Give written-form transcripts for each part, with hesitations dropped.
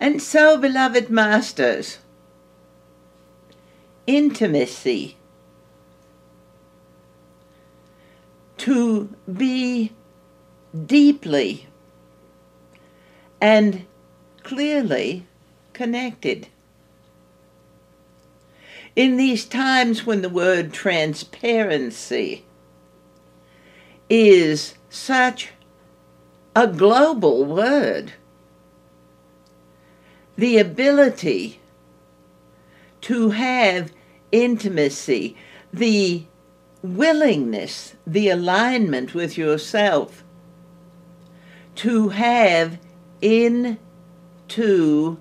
And so, beloved masters, intimacy, to be deeply and clearly connected. In these times when the word transparency is such a global word, the ability to have intimacy, the willingness, the alignment with yourself, to have into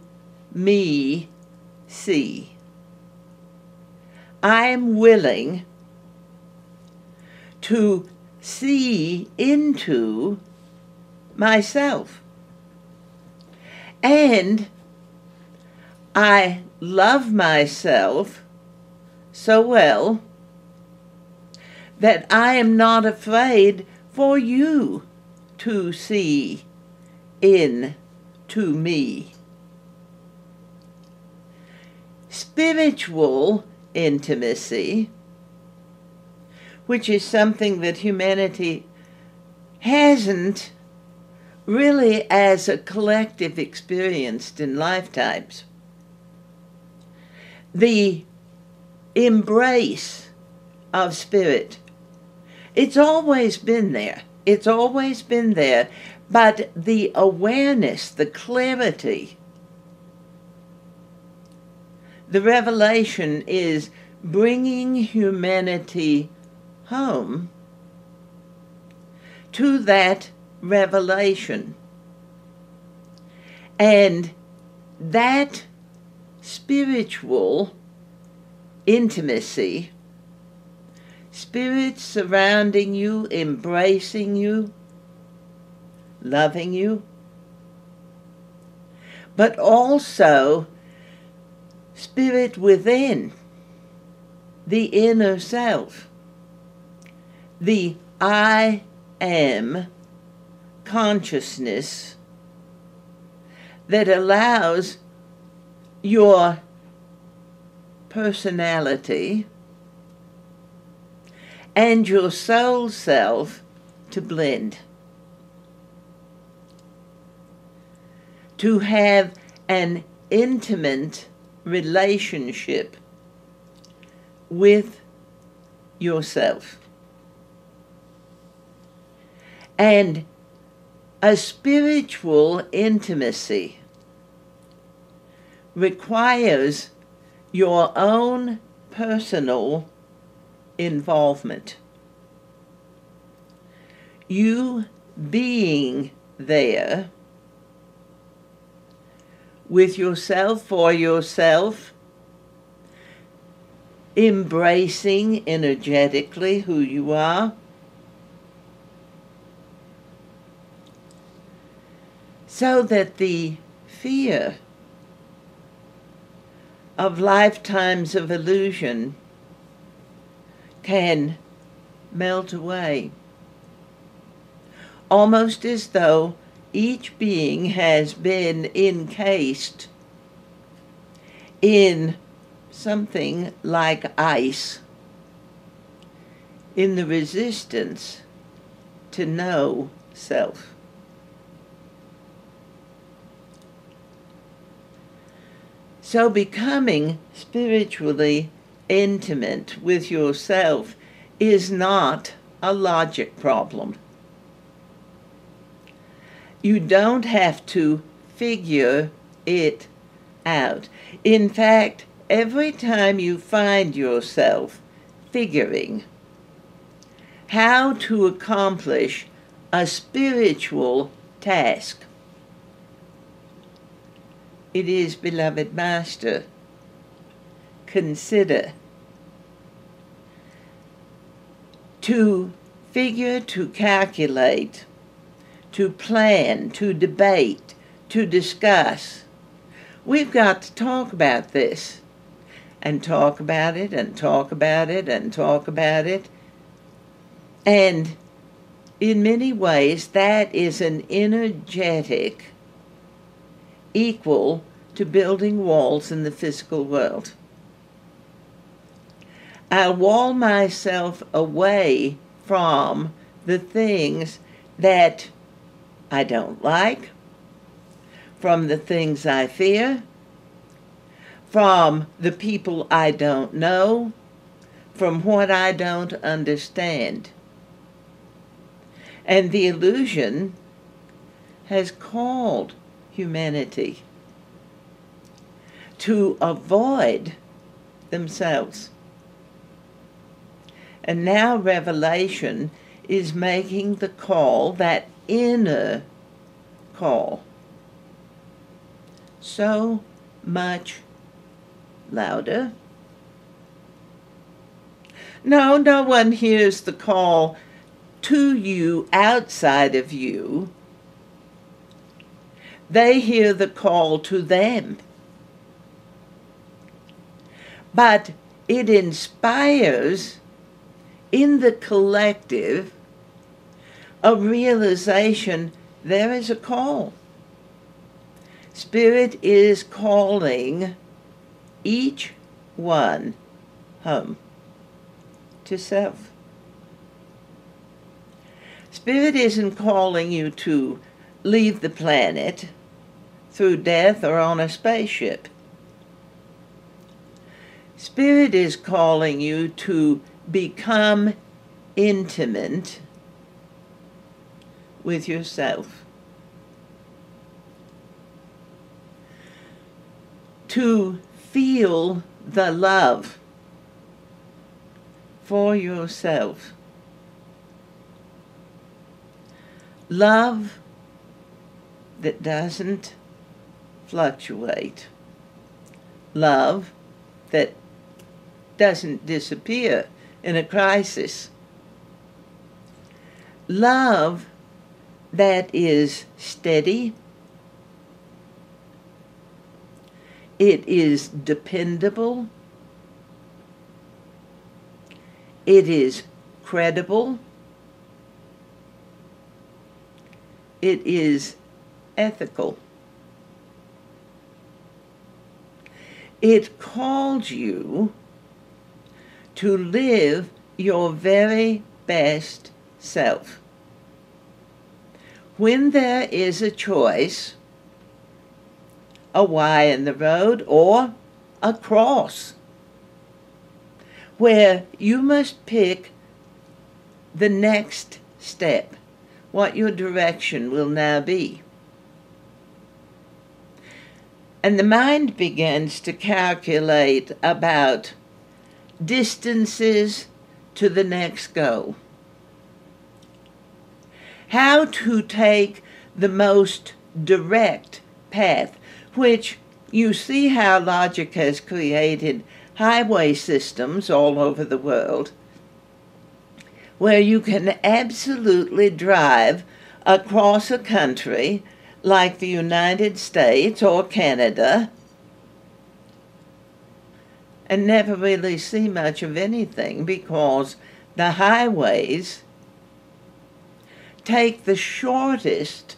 me see. I'm willing to see into myself. And I love myself so well that I am not afraid for you to see into me. Spiritual intimacy, which is something that humanity hasn't really as a collective experienced in lifetimes. The embrace of spirit, it's always been there. It's always been there, but the awareness, the clarity, the revelation is bringing humanity home to that revelation. And that spiritual intimacy, spirit surrounding you, embracing you, loving you, but also spirit within, the inner self, the I am consciousness that allows your personality and your soul self to blend, to have an intimate relationship with yourself. And a spiritual intimacy requires your own personal involvement. You being there with yourself, for yourself, embracing energetically who you are, so that the fear of lifetimes of illusion can melt away, almost as though each being has been encased in something like ice, in the resistance to know self. So becoming spiritually intimate with yourself is not a logic problem. You don't have to figure it out. In fact, every time you find yourself figuring how to accomplish a spiritual task, it is, beloved Master, consider to figure, to calculate, to plan, to debate, to discuss. We've got to talk about this, and talk about it, and talk about it, and talk about it. And in many ways, that is an energetic equal to building walls in the physical world. I'll wall myself away from the things that I don't like, from the things I fear, from the people I don't know, from what I don't understand. And the illusion has called humanity to avoid themselves. And now Revelation is making the call, that inner call, so much louder. No, no one hears the call to you outside of you. They hear the call to them. But it inspires in the collective a realization there is a call. Spirit is calling each one home to self. Spirit isn't calling you to leave the planet through death or on a spaceship. Spirit is calling you to become intimate with yourself, to feel the love for yourself. Love that doesn't fluctuate. Love that doesn't disappear in a crisis. Love that is steady. It is dependable. It is credible. It is ethical. It calls you to live your very best self. When there is a choice, a Y in the road or a cross, where you must pick the next step, what your direction will now be. And the mind begins to calculate about distances to the next goal. How to take the most direct path, which you see how logic has created highway systems all over the world, where you can absolutely drive across a country like the United States or Canada and never really see much of anything, because the highways take the shortest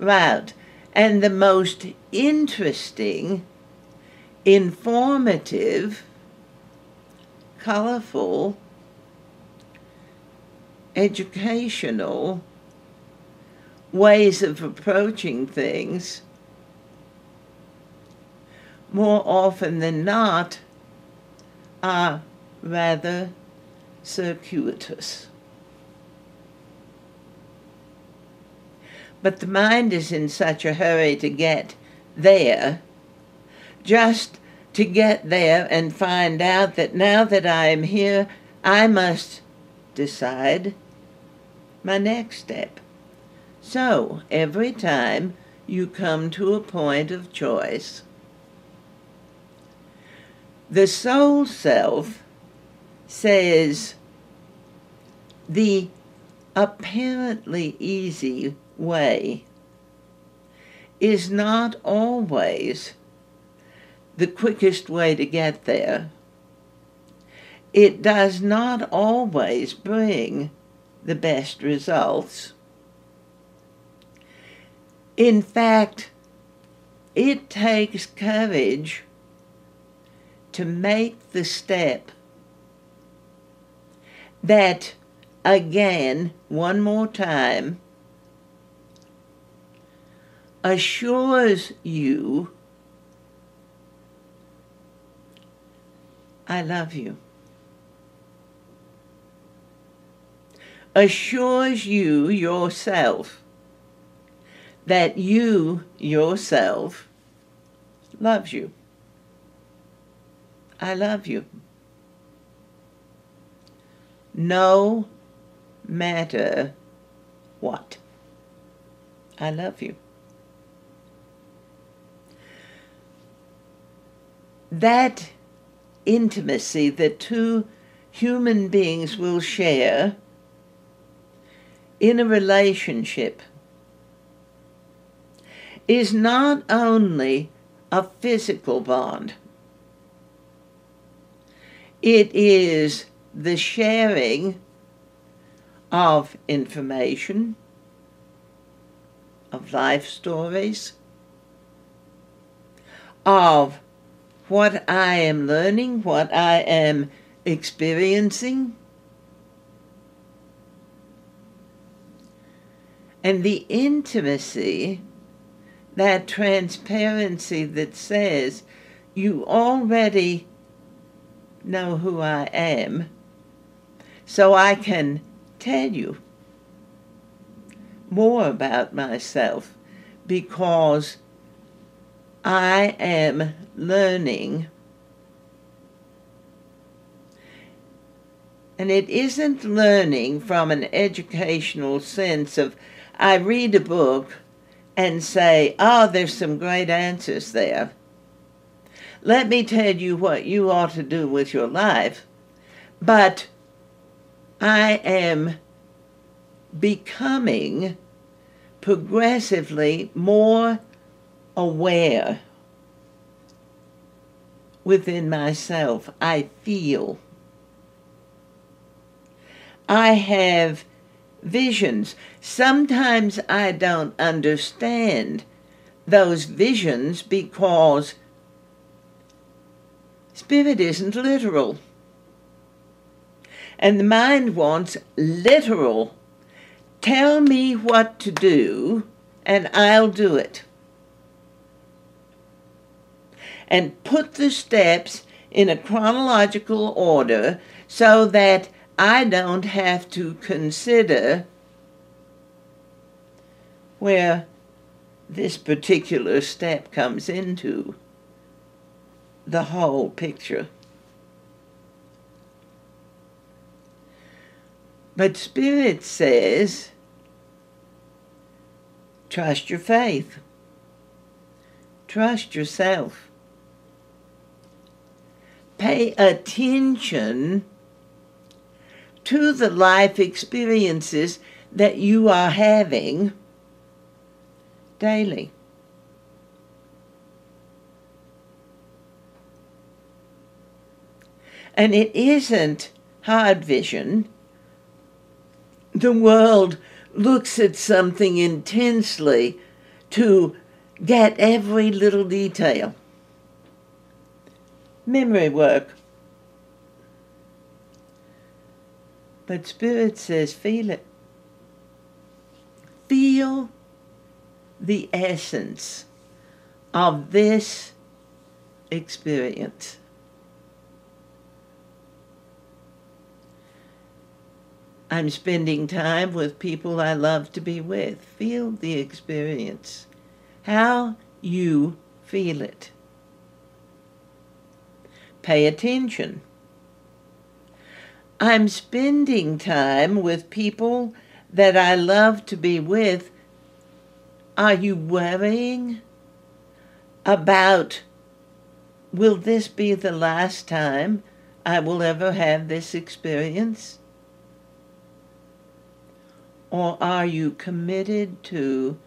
route and the most interesting, informative, colorful, educational ways of approaching things, more often than not, are rather circuitous. But the mind is in such a hurry to get there, just to get there and find out that now that I am here, I must decide my next step. So, every time you come to a point of choice, the soul self says the apparently easy way is not always the quickest way to get there. It does not always bring the best results. In fact, It takes courage to make the step that, again, one more time, assures you, I love you. Assures you yourself that you yourself loves you. I love you. No matter what. I love you. That intimacy that two human beings will share in a relationship is not only a physical bond. It is the sharing of information, of life stories, of what I am learning, what I am experiencing, and the intimacy, that transparency that says, you already know who I am, so I can tell you more about myself because I am learning. And it isn't learning from an educational sense of, I read a book and say, oh, there's some great answers there. Let me tell you what you ought to do with your life. But I am becoming progressively more aware within myself. I feel. I have visions. Sometimes I don't understand those visions because spirit isn't literal. And the mind wants literal. Tell me what to do and I'll do it. And put the steps in a chronological order so that I don't have to consider where this particular step comes into the whole picture. But Spirit says, trust your faith. Trust yourself. Pay attention to the life experiences that you are having daily. And it isn't hard vision. The world looks at something intensely to get every little detail. Memory work. But Spirit says, feel it. Feel the essence of this experience. I'm spending time with people I love to be with. Feel the experience. How you feel it. Pay attention. I'm spending time with people that I love to be with. Are you worrying about, will this be the last time I will ever have this experience? Or are you committed to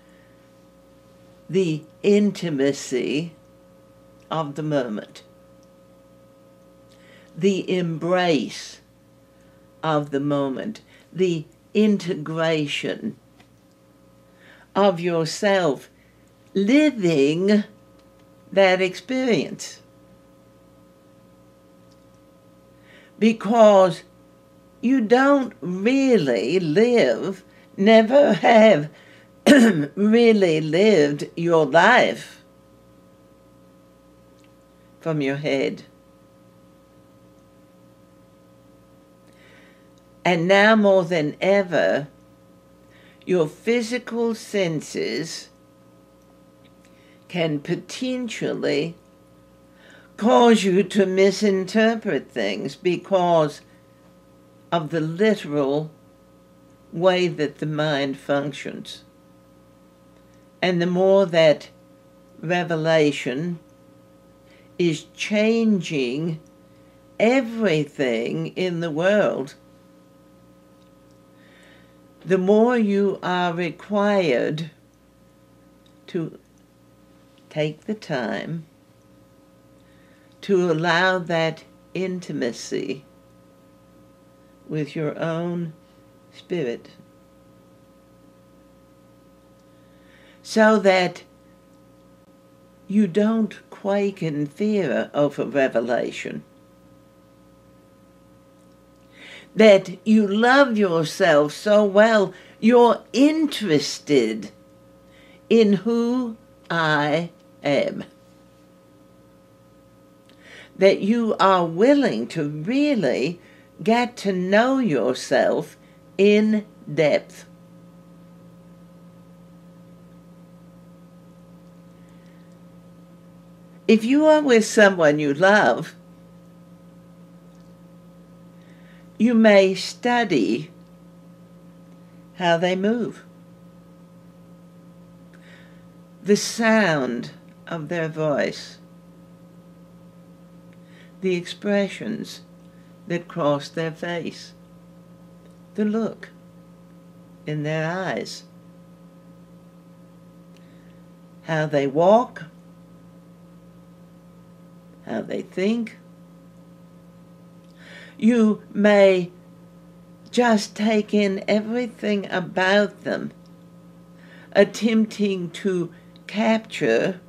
the intimacy of the moment? The embrace of the moment, the integration of yourself, living that experience. Because you don't really live, never have really lived your life from your head. And now more than ever, your physical senses can potentially cause you to misinterpret things because of the literal way that the mind functions. And the more that revelation is changing everything in the world, the more you are required to take the time to allow that intimacy with your own spirit, so that you don't quake in fear of a revelation, that you love yourself so well, you're interested in who I am, that you are willing to really get to know yourself in depth. If you are with someone you love, you may study how they move, the sound of their voice, the expressions that cross their face, the look in their eyes, how they walk, how they think. You may just take in everything about them, attempting to capture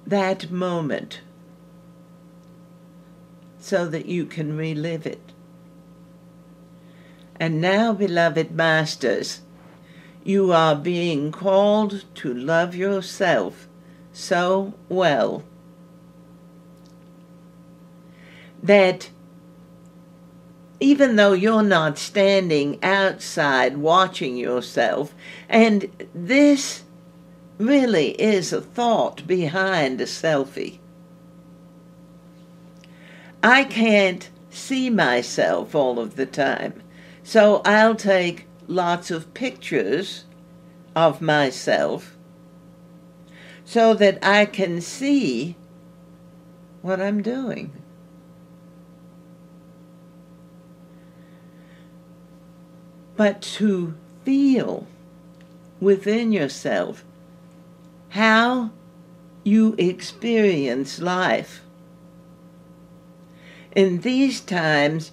that moment so that you can relive it. And now, beloved masters, you are being called to love yourself so well that even though you're not standing outside watching yourself, and this really is a thought behind a selfie. I can't see myself all of the time, so I'll take lots of pictures of myself so that I can see what I'm doing. But to feel within yourself how you experience life in these times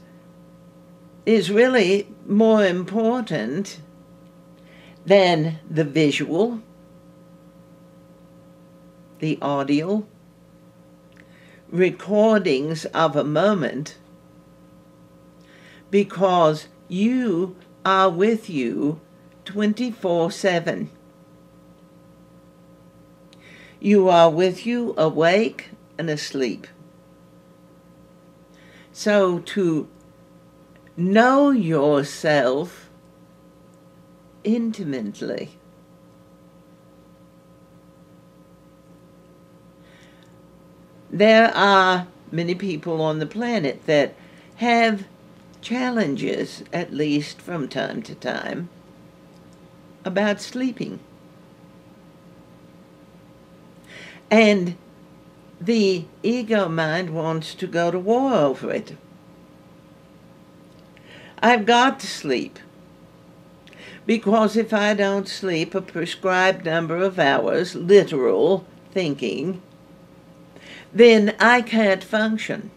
is really more important than the visual, the audio, recordings of a moment, because you are with you 24/7. You are with you awake and asleep. So to know yourself intimately, there are many people on the planet that have challenges, at least from time to time, about sleeping. And the ego mind wants to go to war over it. I've got to sleep, because if I don't sleep a prescribed number of hours, literal thinking, then I can't function,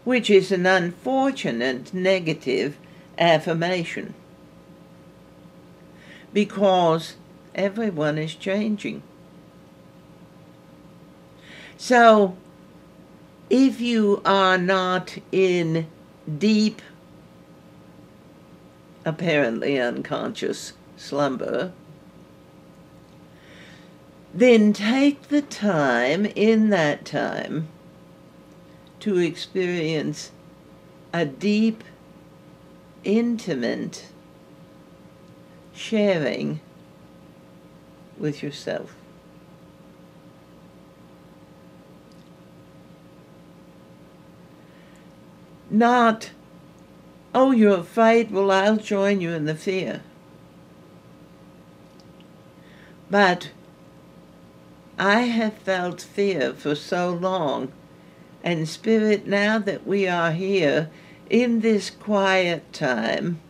which is an unfortunate negative affirmation, because Everyone is changing. So, if you are not in deep, apparently unconscious slumber, then take the time in that time to experience a deep, intimate sharing with yourself. Not, oh, you're afraid, well, I'll join you in the fear. But I have felt fear for so long, and Spirit, now that we are here in this quiet time,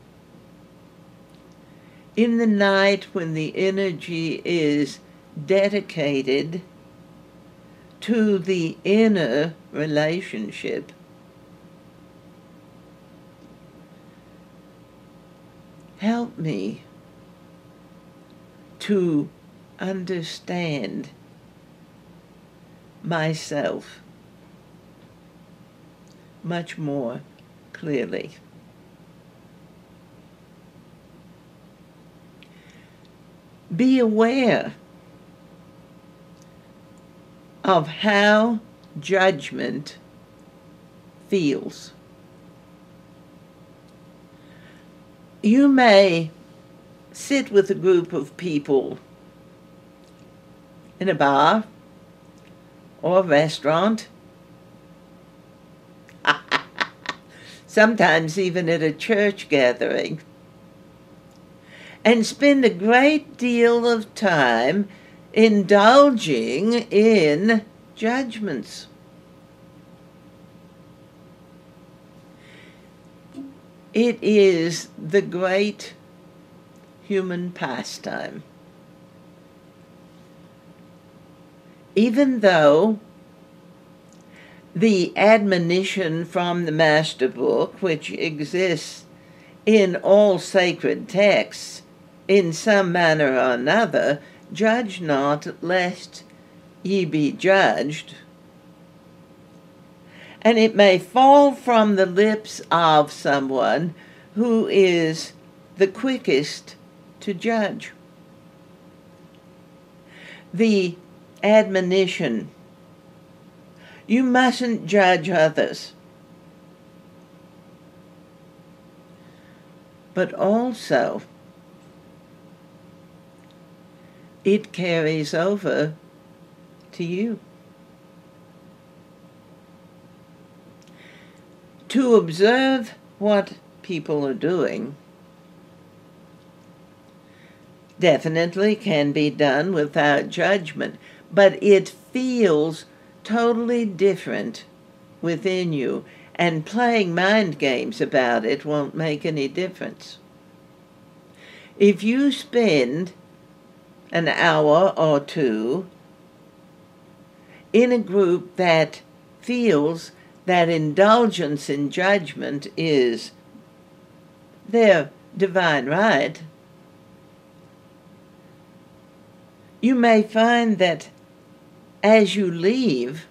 in the night when the energy is dedicated to the inner relationship, help me to understand myself much more clearly. Be aware of how judgment feels. You may sit with a group of people in a bar or a restaurant, sometimes even at a church gathering, and spend a great deal of time indulging in judgments. It is the great human pastime. Even though the admonition from the Master Book, which exists in all sacred texts, in some manner or another, judge not, lest ye be judged. And it may fall from the lips of someone who is the quickest to judge. The admonition, you mustn't judge others. But also, it carries over to you. To observe what people are doing definitely can be done without judgment, but it feels totally different within you, and playing mind games about it won't make any difference. If you spend an hour or two in a group that feels that indulgence in judgment is their divine right, you may find that as you leave,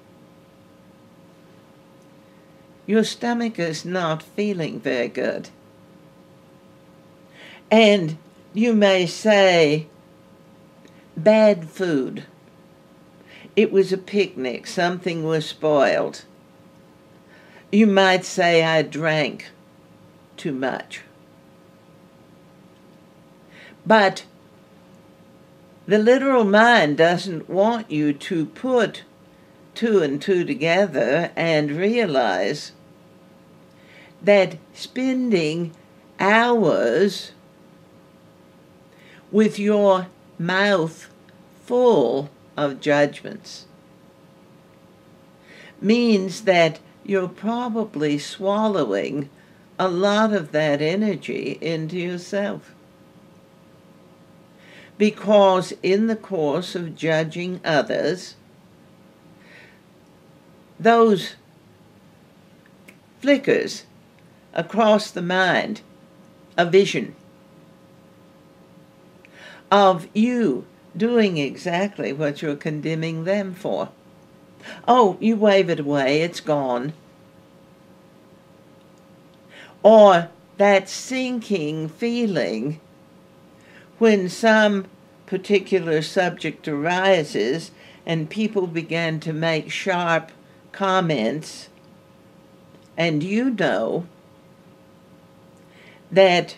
your stomach is not feeling very good. And you may say, bad food. It was a picnic. Something was spoiled. You might say, I drank too much. But the literal mind doesn't want you to put two and two together and realize that spending hours with your mouth full of judgments means that you're probably swallowing a lot of that energy into yourself. Because in the course of judging others, those flickers across the mind a vision of you doing exactly what you're condemning them for. Oh, you wave it away, it's gone. Or that sinking feeling when some particular subject arises and people begin to make sharp comments, and you know that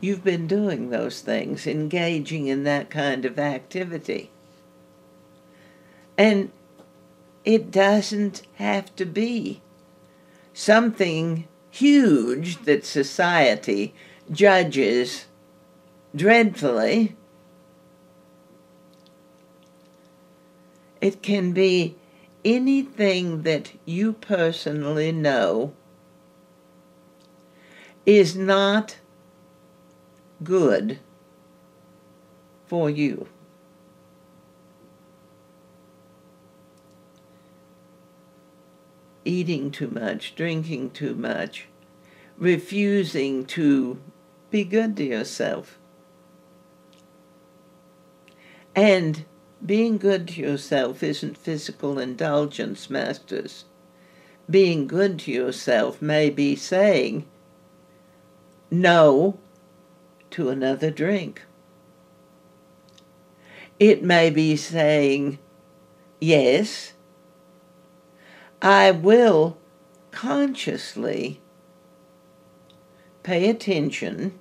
you've been doing those things, engaging in that kind of activity. And it doesn't have to be something huge that society judges dreadfully. It can be anything that you personally know is not good for you. Eating too much, drinking too much, refusing to be good to yourself. And being good to yourself isn't physical indulgence, masters. Being good to yourself may be saying no to another drink. It may be saying, yes, I will consciously pay attention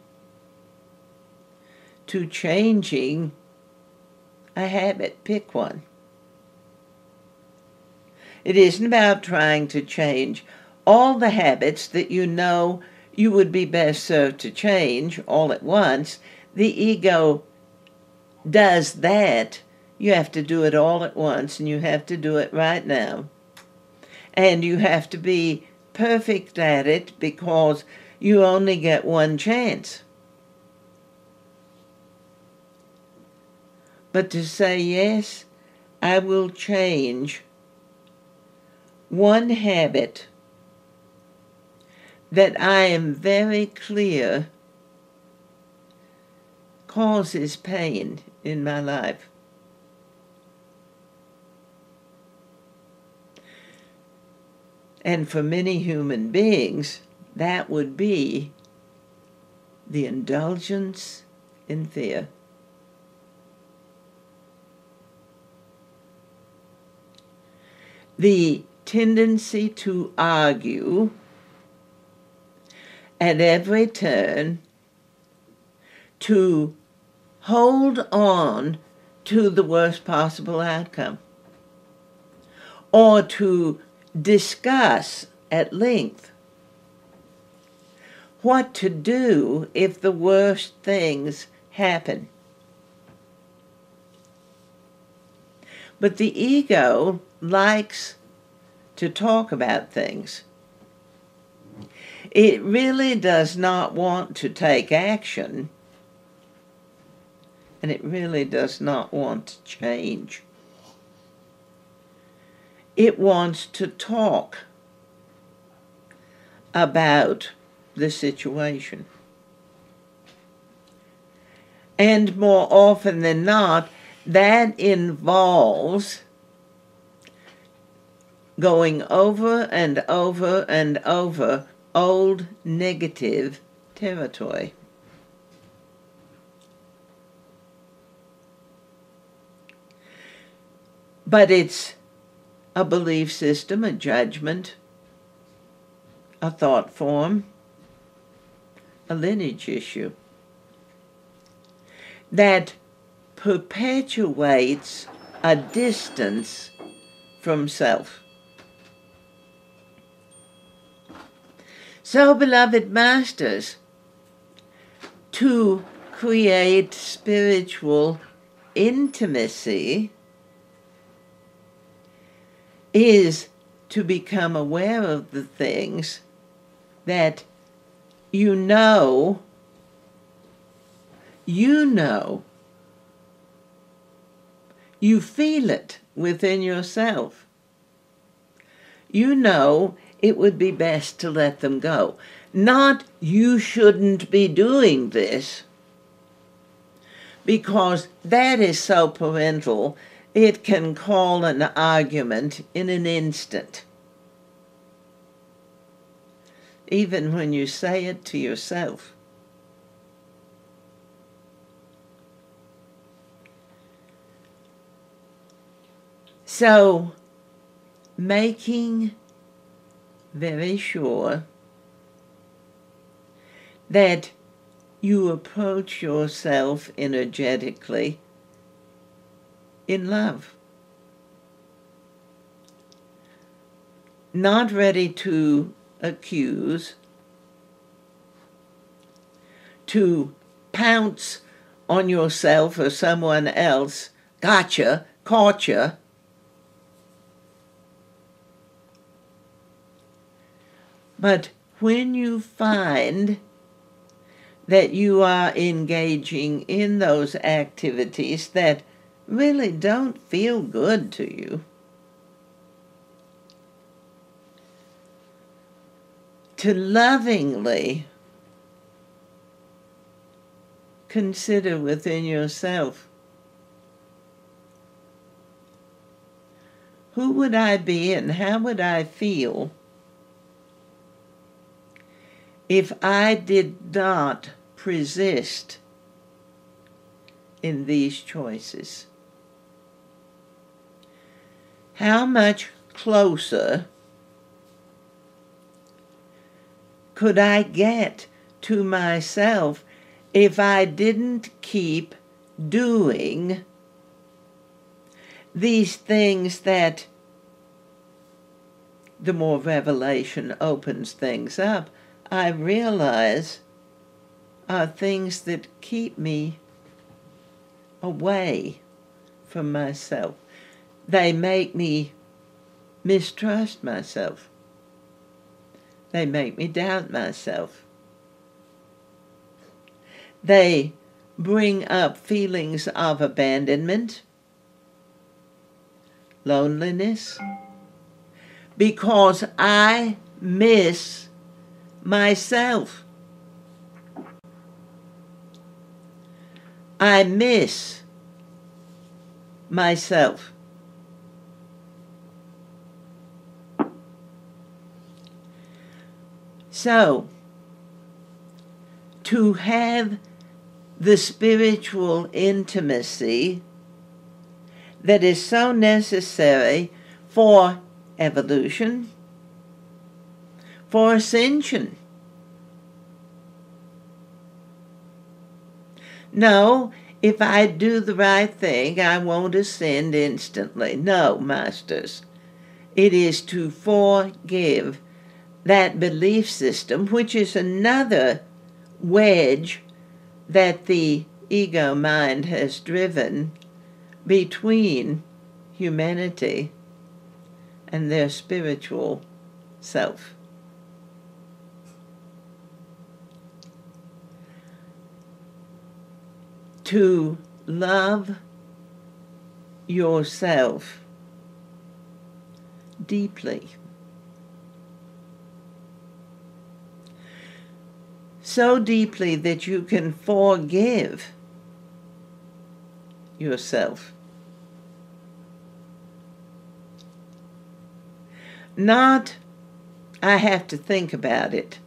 to changing a habit. Pick one. It isn't about trying to change all the habits that you know you would be best served to change all at once. The ego does that. You have to do it all at once, and you have to do it right now. And you have to be perfect at it because you only get one chance. But to say, yes, I will change one habit that I am very clear causes pain in my life. And for many human beings, that would be the indulgence in fear. The tendency to argue at every turn, to hold on to the worst possible outcome, or to discuss at length what to do if the worst things happen. But the ego likes to talk about things. It really does not want to take action, and it really does not want to change. It wants to talk about the situation. And more often than not, that involves going over and over and over old negative territory. But it's a belief system, a judgment, a thought form, a lineage issue that perpetuates a distance from self. So, beloved masters, to create spiritual intimacy is to become aware of the things that you know, you feel it within yourself. You know it would be best to let them go. Not you shouldn't be doing this, because that is so parental, it can call an argument in an instant. Even when you say it to yourself. So, making very sure that you approach yourself energetically in love. Not ready to accuse, to pounce on yourself or someone else, gotcha, caught ya. But when you find that you are engaging in those activities that really don't feel good to you, to lovingly consider within yourself, who would I be and how would I feel if I did not persist in these choices? How much closer could I get to myself if I didn't keep doing these things that, the more revelation opens things up, I realize are things that keep me away from myself. They make me mistrust myself. They make me doubt myself. They bring up feelings of abandonment, loneliness, because I miss myself. I miss myself. So, to have the spiritual intimacy that is so necessary for evolution, for ascension. No, if I do the right thing, I won't ascend instantly. No, masters. It is to forgive that belief system, which is another wedge that the ego mind has driven between humanity and their spiritual self. To love yourself deeply. So deeply that you can forgive yourself. Not, I have to think about it.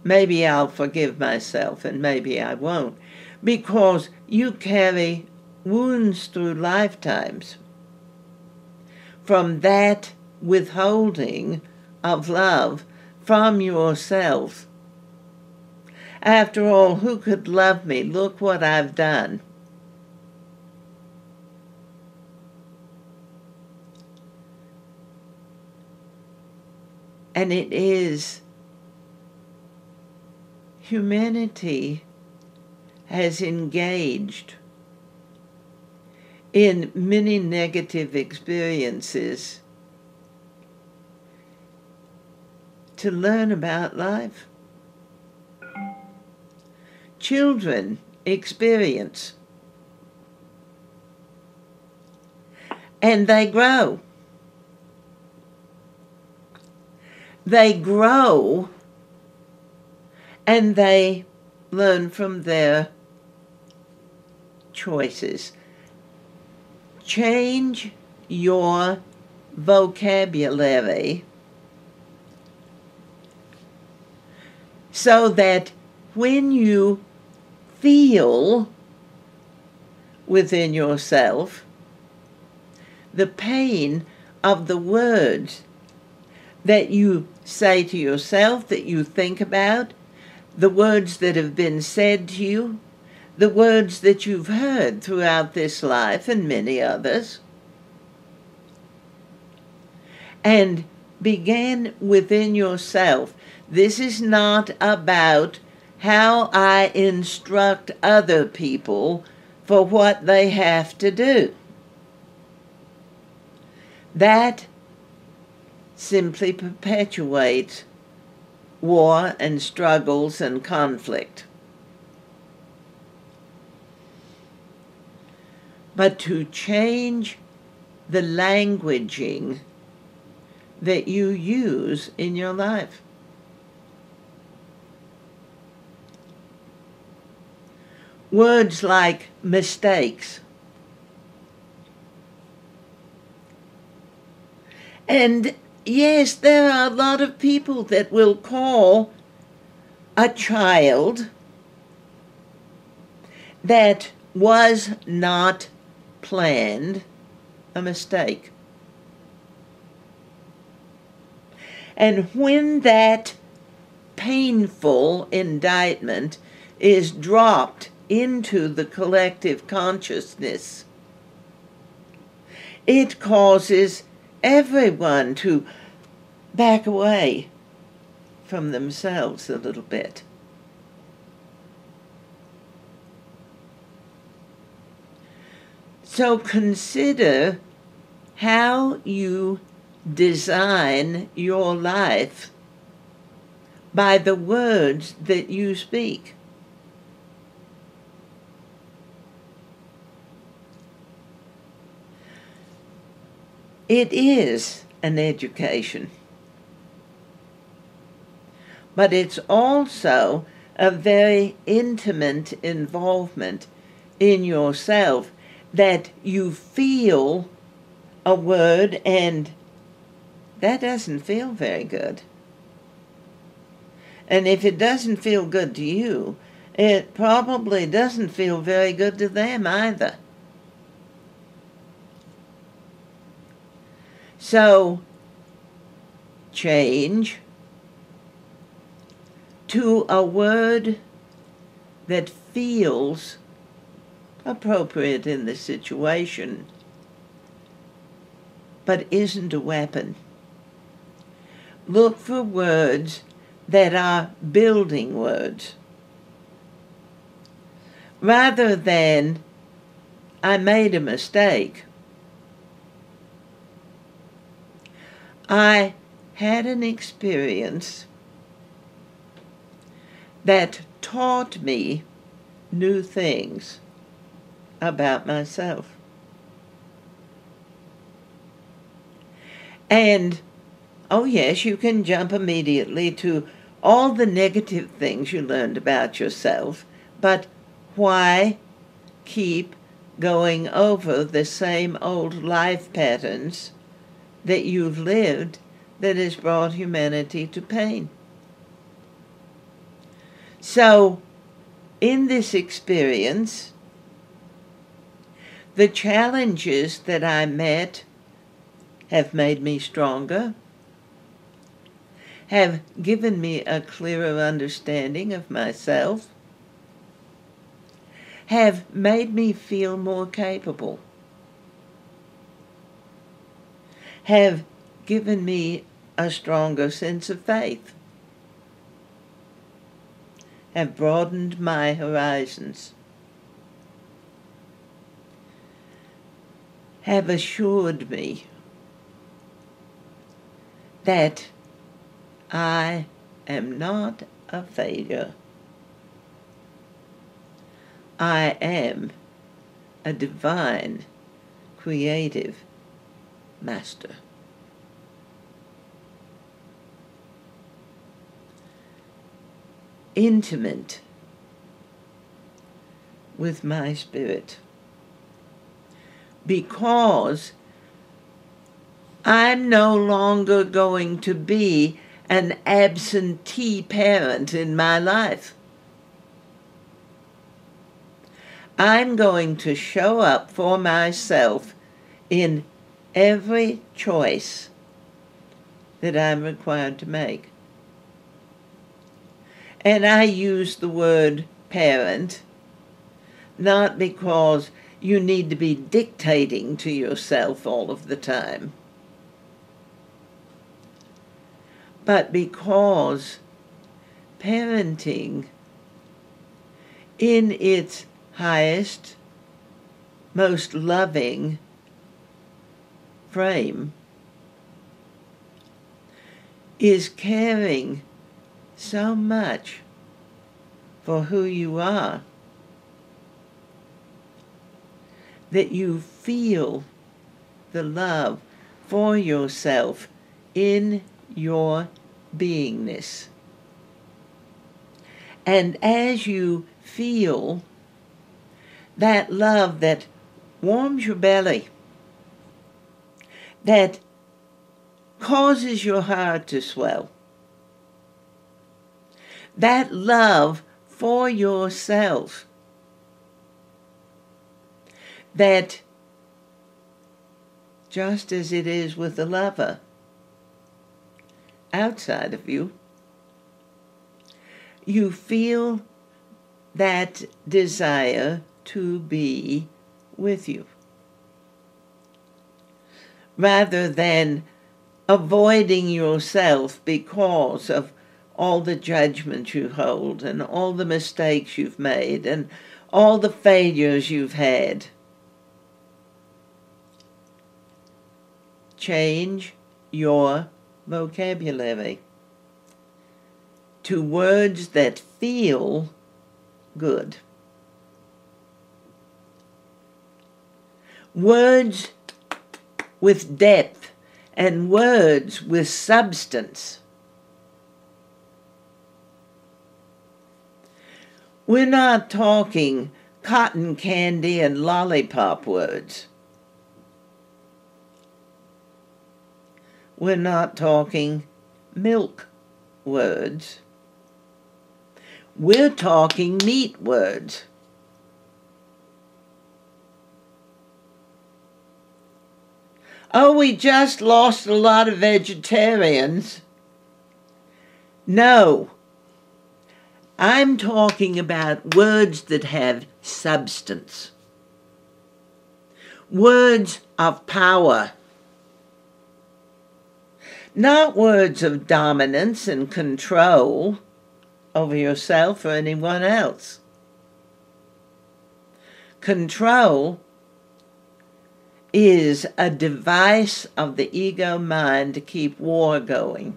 Maybe I'll forgive myself and maybe I won't. Because you carry wounds through lifetimes from that withholding of love from yourself. After all, who could love me? Look what I've done. And it is humanity has engaged in many negative experiences to learn about life. Children experience, and they grow. They grow, and they learn from their choices. Change your vocabulary so that when you feel within yourself the pain of the words that you say to yourself, that you think about, the words that have been said to you, the words that you've heard throughout this life and many others, and begin within yourself. This is not about how I instruct other people for what they have to do. That simply perpetuates war and struggles and conflict. But to change the languaging that you use in your life. Words like mistakes. And yes, there are a lot of people that will call a child that was not planned a mistake. And when that painful indictment is dropped into the collective consciousness, it causes everyone to back away from themselves a little bit. So consider how you design your life by the words that you speak. It is an education, but it's also a very intimate involvement in yourself, that you feel a word and that doesn't feel very good. And if it doesn't feel good to you, it probably doesn't feel very good to them either. So, change to a word that feels appropriate in the situation, but isn't a weapon. Look for words that are building words, rather than, I made a mistake. I had an experience that taught me new things about myself. And, oh yes, you can jump immediately to all the negative things you learned about yourself, but why keep going over the same old life patterns that you've lived that has brought humanity to pain? So, in this experience, the challenges that I met have made me stronger, have given me a clearer understanding of myself, have made me feel more capable, have given me a stronger sense of faith, have broadened my horizons, have assured me that I am not a failure. I am a divine, creative master. Intimate with my spirit. because I'm no longer going to be an absentee parent in my life. I'm going to show up for myself in every choice that I'm required to make. And I use the word parent not because you need to be dictating to yourself all of the time, but because parenting in its highest, most loving frame is caring so much for who you are that you feel the love for yourself in your beingness. And as you feel that love that warms your belly, that causes your heart to swell, that love for yourself, that just as it is with the lover outside of you, you feel that desire to be with you, rather than avoiding yourself because of all the judgment you hold and all the mistakes you've made and all the failures you've had. Change your vocabulary to words that feel good. Words with depth and words with substance. We're not talking cotton candy and lollipop words. We're not talking milk words. We're talking meat words. Oh, we just lost a lot of vegetarians. No. I'm talking about words that have substance. Words of power. Not words of dominance and control over yourself or anyone else. Control is a device of the ego mind to keep war going.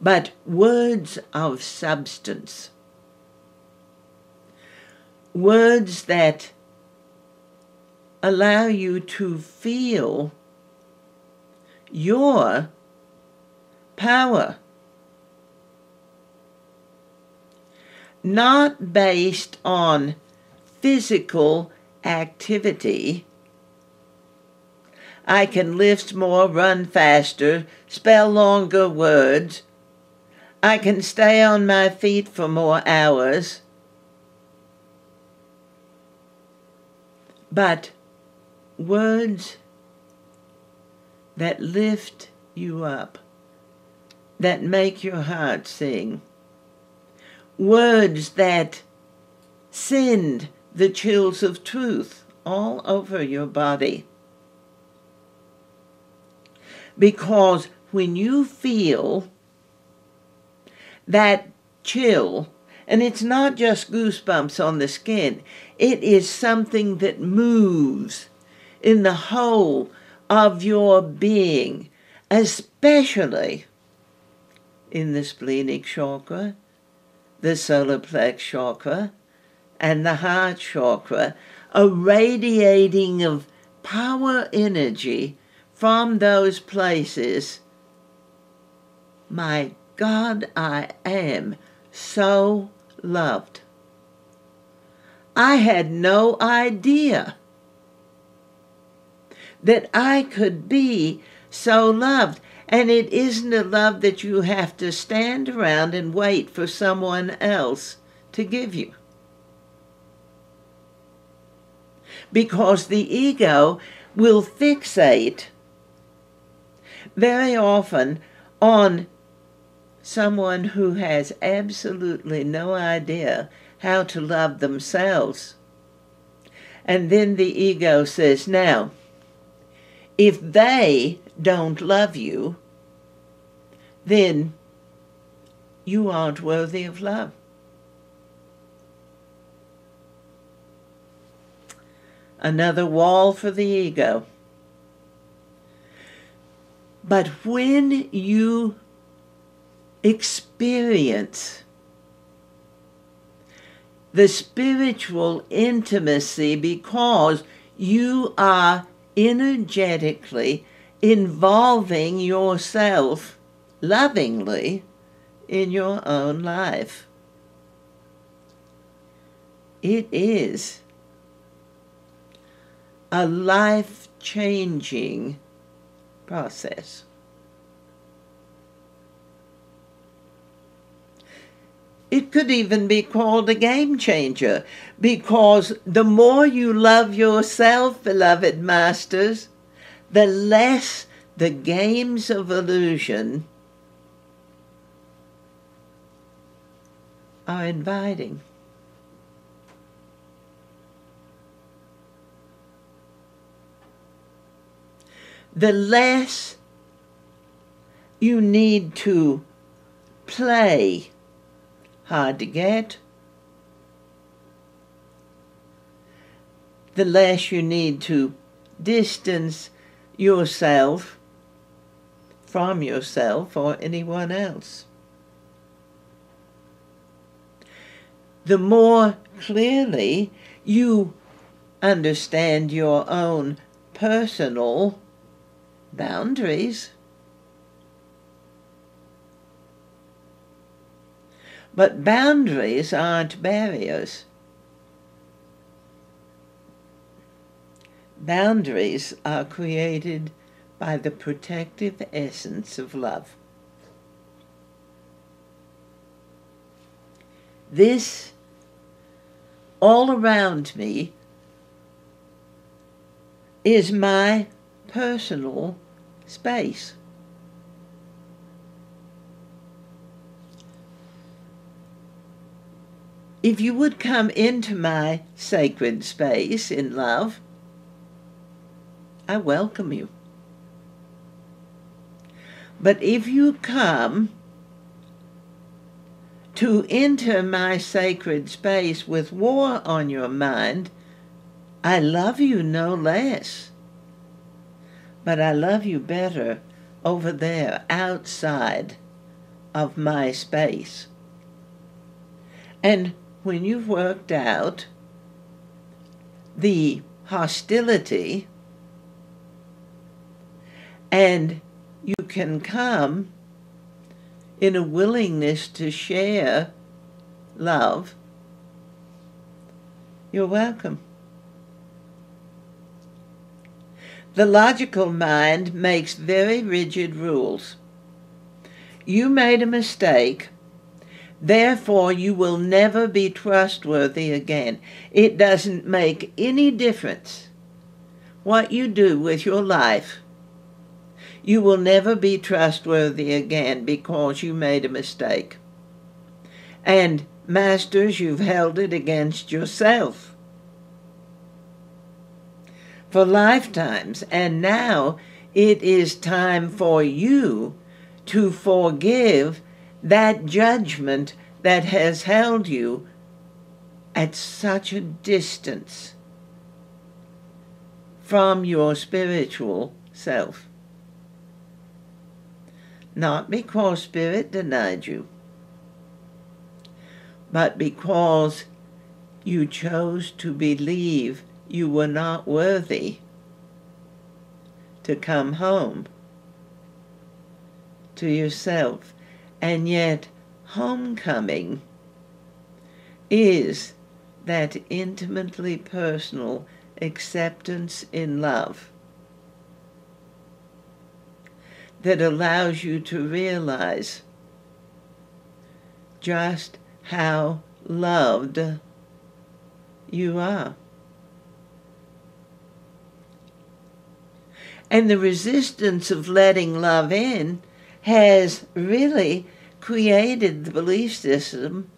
But words of substance, words that allow you to feel your power, not based on physical activity. I can lift more, run faster, spell longer words. I can stay on my feet for more hours. But words that lift you up, that make your heart sing, words that send the chills of truth all over your body. Because when you feel that chill, and it's not just goosebumps on the skin, it is something that moves in the whole of your being, especially in the splenic chakra, the solar plex chakra, and the heart chakra, a radiating of power energy from those places. My God, I am so loved. I had no idea that I could be so loved. And it isn't a love that you have to stand around and wait for someone else to give you. Because the ego will fixate very often on someone who has absolutely no idea how to love themselves. And then the ego says, now, if they don't love you, then you aren't worthy of love. Another wall for the ego. But when you experience the spiritual intimacy because you are energetically involving yourself lovingly in your own life, it is a life-changing process. It could even be called a game changer, because the more you love yourself, beloved masters, the less the games of illusion are inviting. The less you need to play hard to get, the less you need to distance yourself from yourself or anyone else. The more clearly you understand your own personal boundaries. But boundaries aren't barriers. Boundaries are created by the protective essence of love. This, all around me, is my personal space. If you would come into my sacred space in love, I welcome you. But if you come to enter my sacred space with war on your mind, I love you no less. But I love you better over there, outside of my space. And when you've worked out the hostility, and you can come in a willingness to share love, you're welcome. The logical mind makes very rigid rules. You made a mistake, therefore you will never be trustworthy again. It doesn't make any difference what you do with your life. You will never be trustworthy again because you made a mistake. And, masters, you've held it against yourself for lifetimes, and now it is time for you to forgive that judgment that has held you at such a distance from your spiritual self. Not because Spirit denied you, but because you chose to believe you were not worthy to come home to yourself. And yet, homecoming is that intimately personal acceptance in love that allows you to realize just how loved you are. And the resistance of letting love in has really created the belief system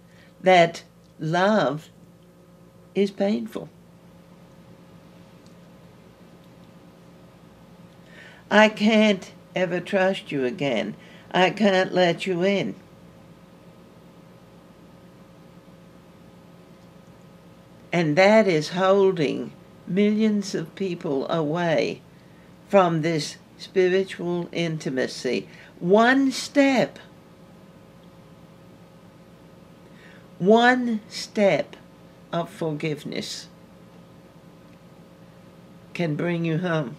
that love is painful. I can't ever trust you again. I can't let you in. And that is holding millions of people away from this spiritual intimacy. One step of forgiveness can bring you home.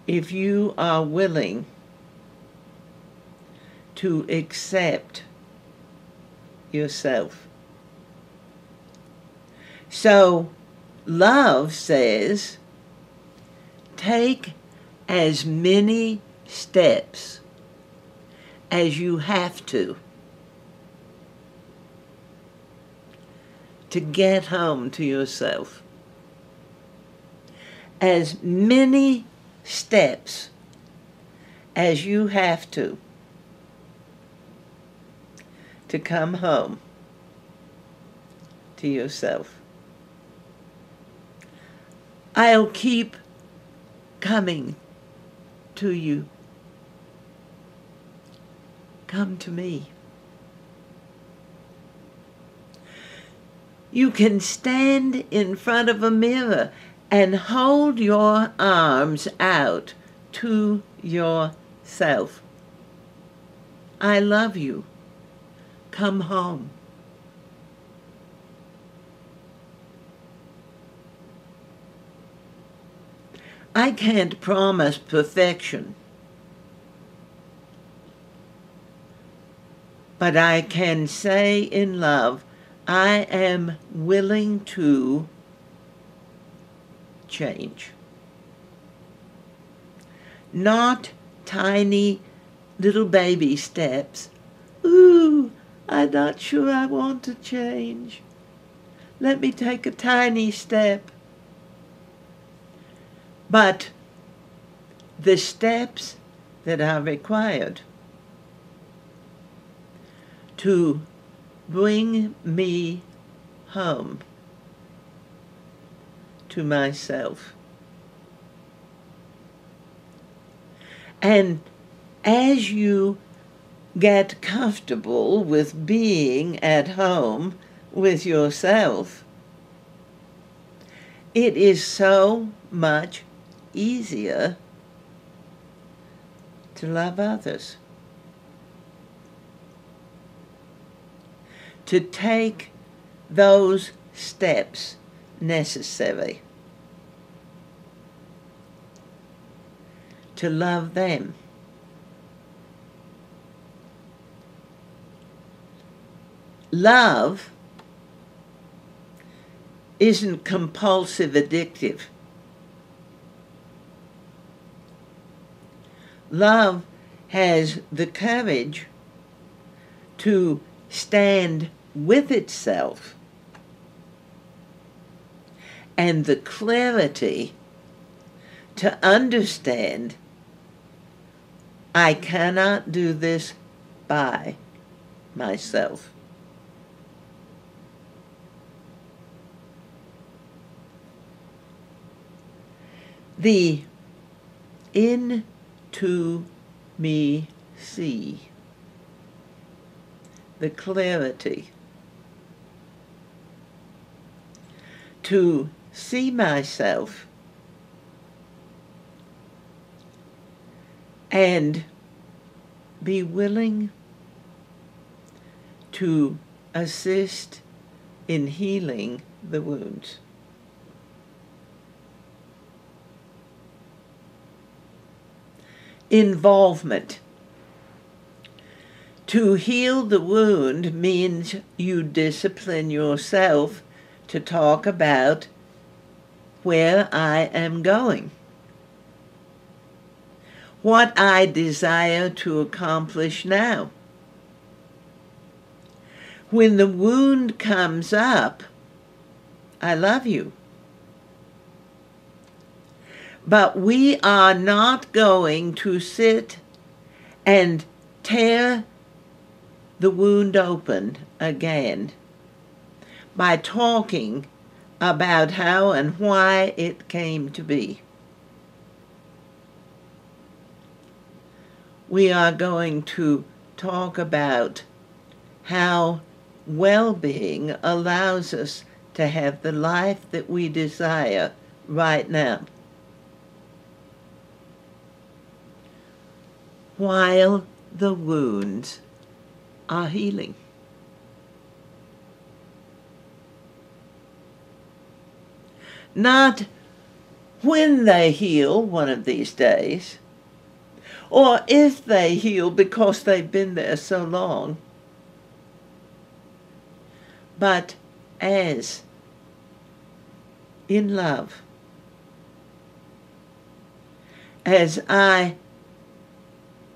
If you are willing to accept yourself. So, love says, take as many steps as you have to get home to yourself. As many steps as you have to come home to yourself. I'll keep coming to you. Come to me. You can stand in front of a mirror and hold your arms out to yourself. I love you. Come home. I can't promise perfection, but I can say in love, I am willing to change. Not tiny little baby steps. Ooh, I'm not sure I want to change. Let me take a tiny step. But the steps that are required to bring me home to myself. And as you get comfortable with being at home with yourself, it is so much easier to love others. To take those steps necessary to love them. Love isn't compulsive addictive. Love has the courage to stand with itself and the clarity to understand I cannot do this by myself. The into me see, the clarity to see myself and be willing to assist in healing the wounds. Involvement To heal the wound means you discipline yourself to talk about where I am going, what I desire to accomplish now. When the wound comes up, I love you. But we are not going to sit and tear the wound open again by talking about how and why it came to be. We are going to talk about how well-being allows us to have the life that we desire right now, while the wounds are healing. Not when they heal one of these days, or if they heal because they've been there so long, but as in love, as I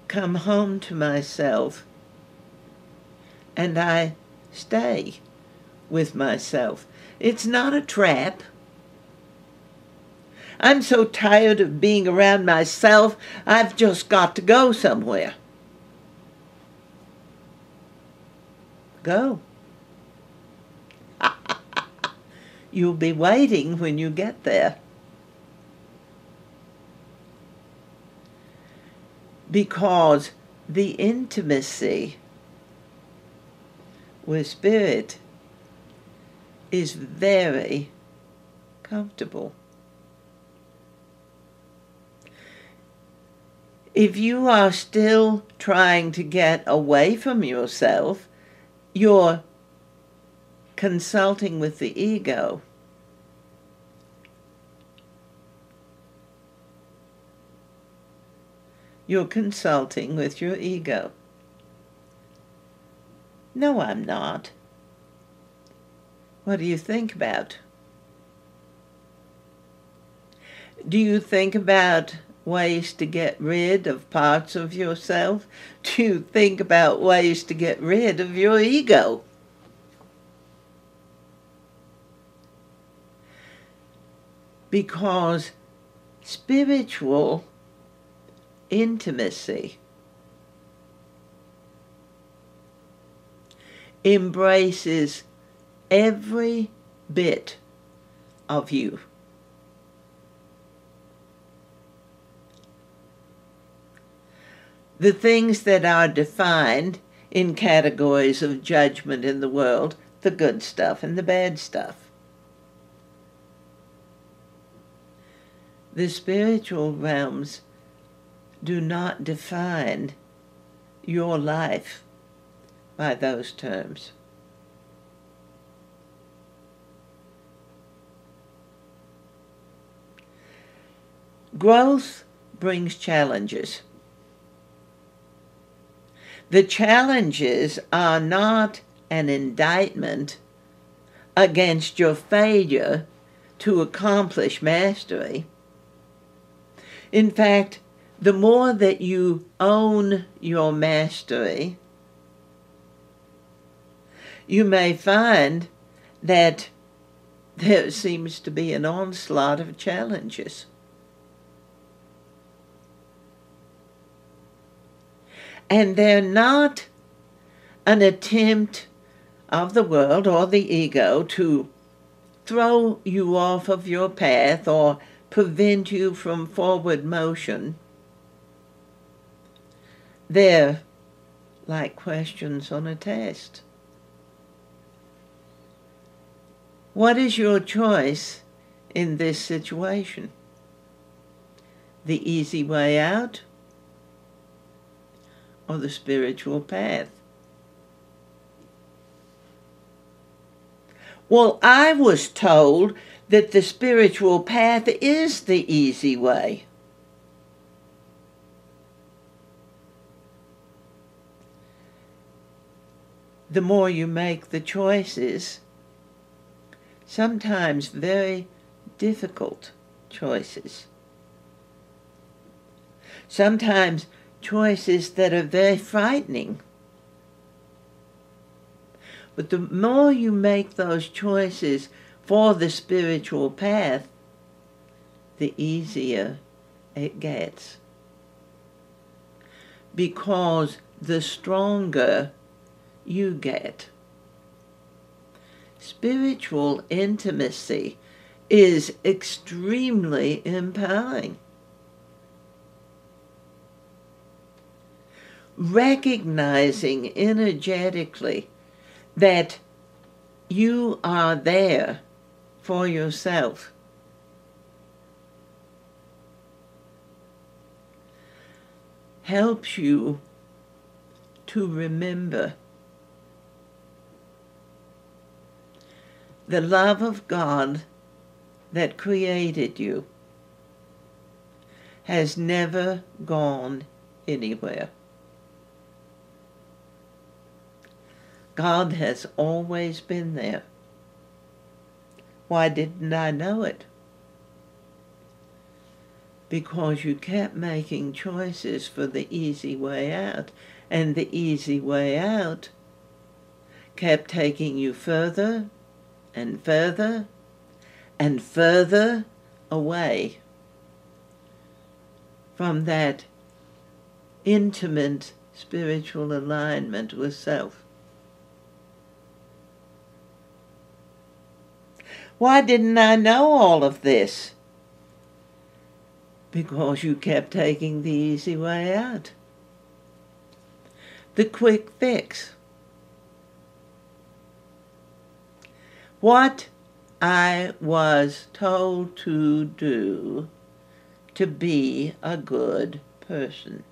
come home to myself and I stay with myself. It's not a trap. I'm so tired of being around myself, I've just got to go somewhere. Go. You'll be waiting when you get there. Because the intimacy with Spirit is very comfortable. If you are still trying to get away from yourself, you're consulting with the ego. You're consulting with your ego. No, I'm not. What do you think about? Do you think about ways to get rid of parts of yourself? Do you think about ways to get rid of your ego? Because spiritual intimacy embraces every bit of you. The things that are defined in categories of judgment in the world, the good stuff and the bad stuff. The spiritual realms do not define your life by those terms. Growth brings challenges. The challenges are not an indictment against your failure to accomplish mastery. In fact, the more that you own your mastery, you may find that there seems to be an onslaught of challenges. And they're not an attempt of the world or the ego to throw you off of your path or prevent you from forward motion. They're like questions on a test. What is your choice in this situation? The easy way out or the spiritual path? Well, I was told that the spiritual path is the easy way. the more you make the choices, sometimes very difficult choices, sometimes choices that are very frightening. But the more you make those choices for the spiritual path, the easier it gets. Because the stronger you get. Spiritual intimacy is extremely empowering. Recognizing energetically that you are there for yourself. Helps you to remember the love of God that created you has never gone anywhere. God has always been there. Why didn't I know it? Because you kept making choices for the easy way out, and the easy way out kept taking you further and further and further away from that intimate spiritual alignment with self. Why didn't I know all of this? Because you kept taking the easy way out. The quick fix. What I was told to do to be a good person.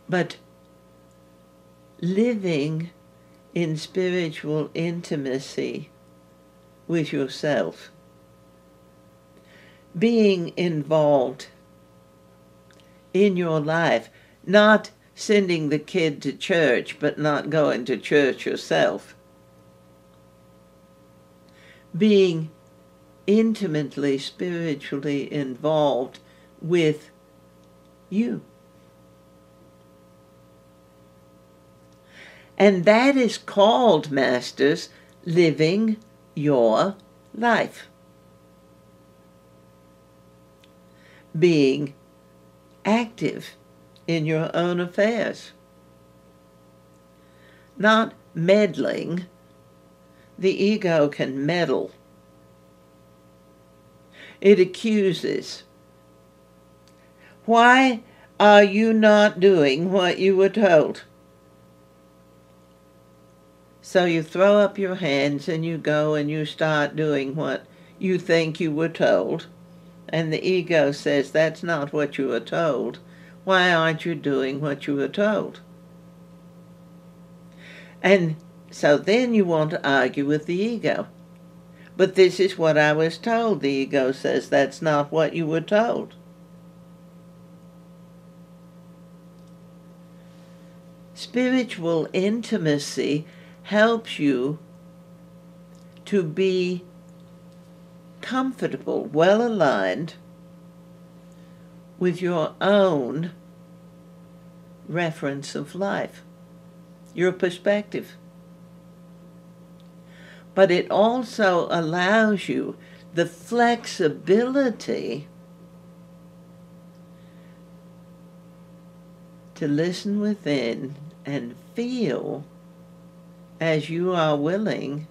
But living in spiritual intimacy with yourself, being involved in your life, not sending the kid to church but not going to church yourself, being intimately spiritually involved with you. And that is called, Masters, living your life. Being active in your own affairs. Not meddling. The ego can meddle. It accuses. Why are you not doing what you were told? So you throw up your hands and you go and you start doing what you think you were told. And the ego says, that's not what you were told. Why aren't you doing what you were told? And so then you want to argue with the ego. But this is what I was told. The ego says, that's not what you were told. Spiritual intimacy helps you to be comfortable, well aligned with your own reference of life, your perspective. But it also allows you the flexibility to listen within and feel, as you are willing,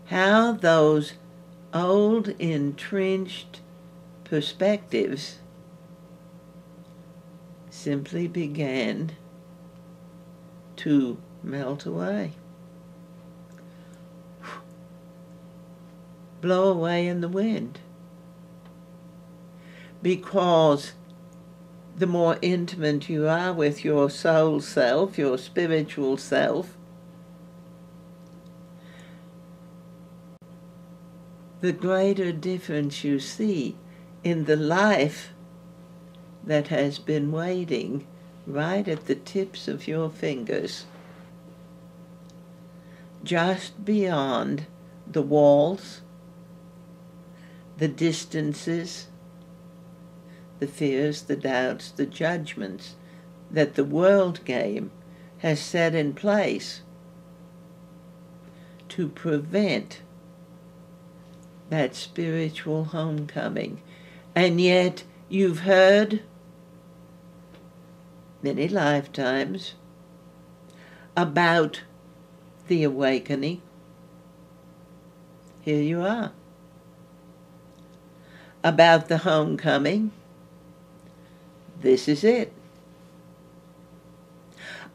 how those old entrenched perspectives simply began to melt away, blow away in the wind. Because the more intimate you are with your soul self, your spiritual self, the greater difference you see in the life that has been waiting right at the tips of your fingers, just beyond the walls, the distances, the fears, the doubts, the judgments that the world game has set in place to prevent that spiritual homecoming. And yet you've heard many lifetimes about the awakening. Here you are. About the homecoming. This is it.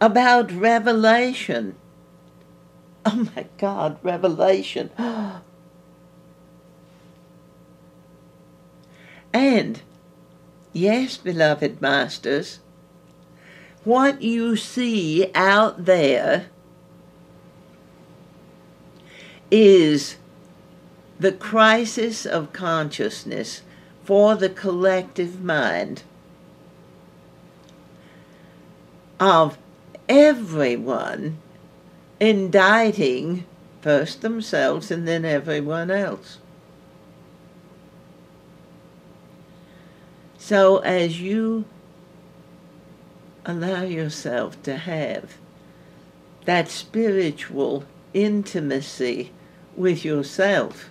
About revelation. Oh my God, revelation. And, yes, beloved masters, what you see out there is the crisis of consciousness for the collective mind of everyone indicting first themselves and then everyone else. So as you allow yourself to have that spiritual intimacy with yourself,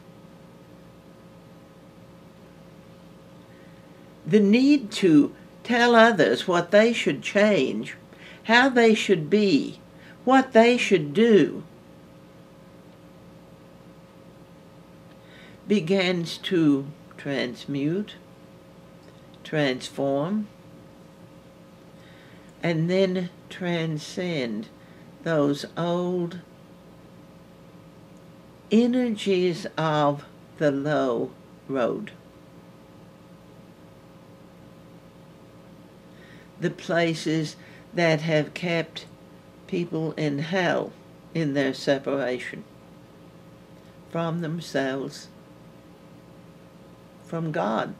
the need to tell others what they should change, how they should be, what they should do, begins to transmute, transform, and then transcend those old energies of the low road. The places that have kept people in hell in their separation from themselves, from God,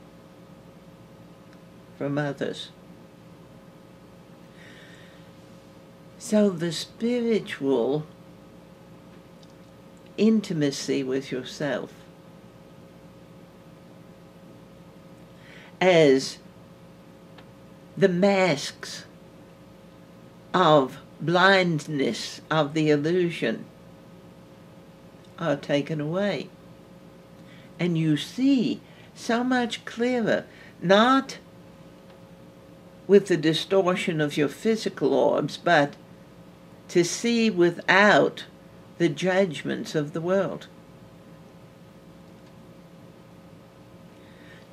from others. So the spiritual intimacy with yourself as the masks of blindness of the illusion are taken away. And you see so much clearer, not with the distortion of your physical orbs, but to see without the judgments of the world.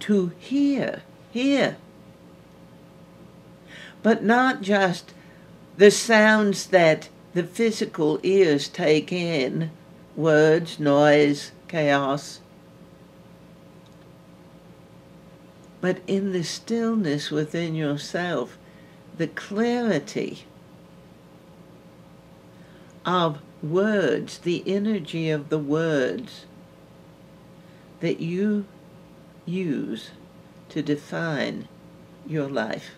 To hear, but not just the sounds that the physical ears take in, words, noise, chaos, but in the stillness within yourself, the clarity of words, the energy of the words that you use to define your life.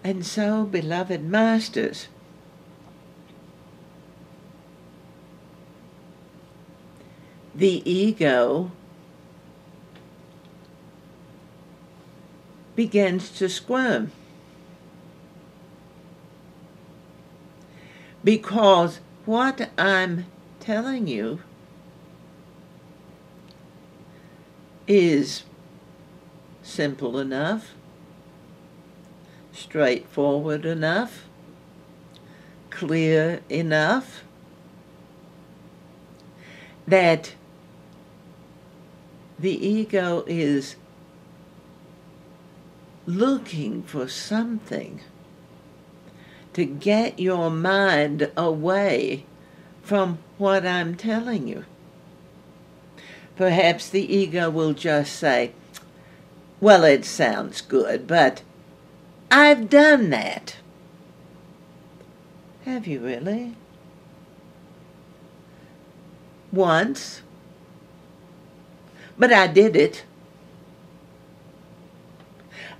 And so, beloved masters, the ego begins to squirm because what I'm telling you is simple enough, straightforward enough, clear enough, that the ego is looking for something to get your mind away from what I'm telling you. Perhaps the ego will just say, well, it sounds good, but I've done that. Have you really? Once? But I did it.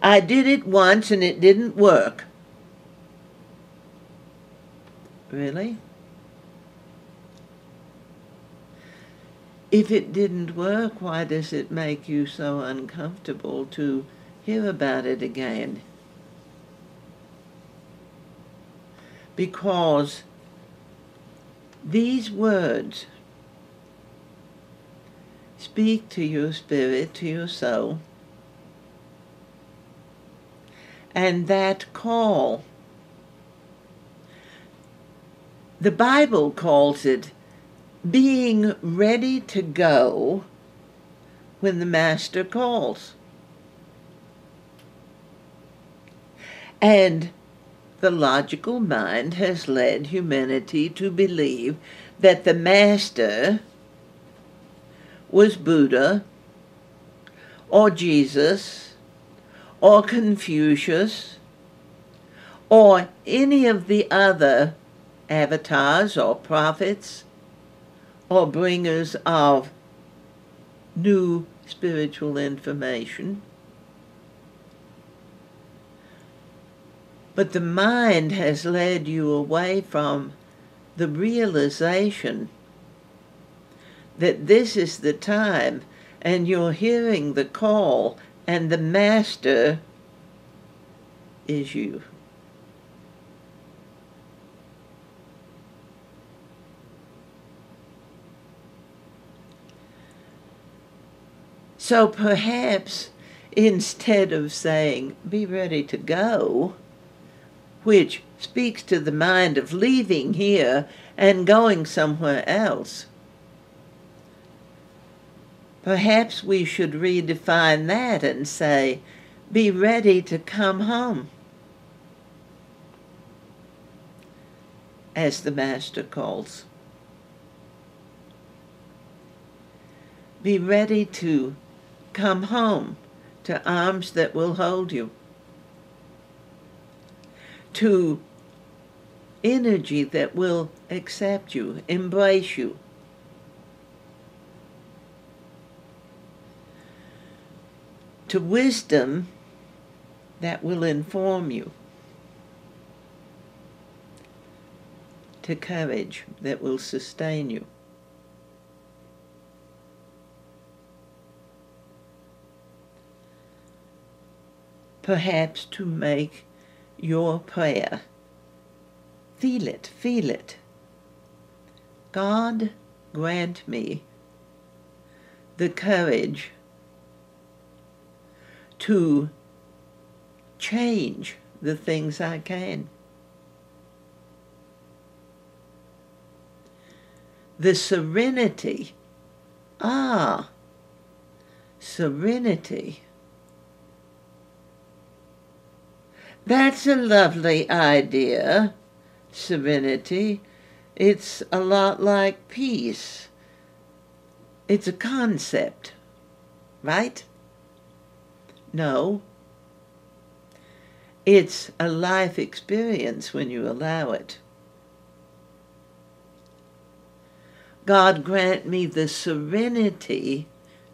I did it once and it didn't work. Really? If it didn't work, why does it make you so uncomfortable to hear about it again? Because these words speak to your spirit, to your soul, and that call, the Bible calls it being ready to go when the Master calls. And the logical mind has led humanity to believe that the Master was Buddha or Jesus or Confucius or any of the other avatars or prophets or bringers of new spiritual information. But the mind has led you away from the realization that this is the time and you're hearing the call and the Master is you. So perhaps instead of saying, be ready to go, which speaks to the mind of leaving here and going somewhere else, perhaps we should redefine that and say, be ready to come home, as the Master calls. Be ready to come home to arms that will hold you, to energy that will accept you, embrace you, to wisdom that will inform you, to courage that will sustain you. Perhaps to make your prayer, feel it. God, grant me the courage to change the things I can. The serenity, serenity. That's a lovely idea, serenity. It's a lot like peace. It's a concept, right? No. It's a life experience when you allow it. God grant me the serenity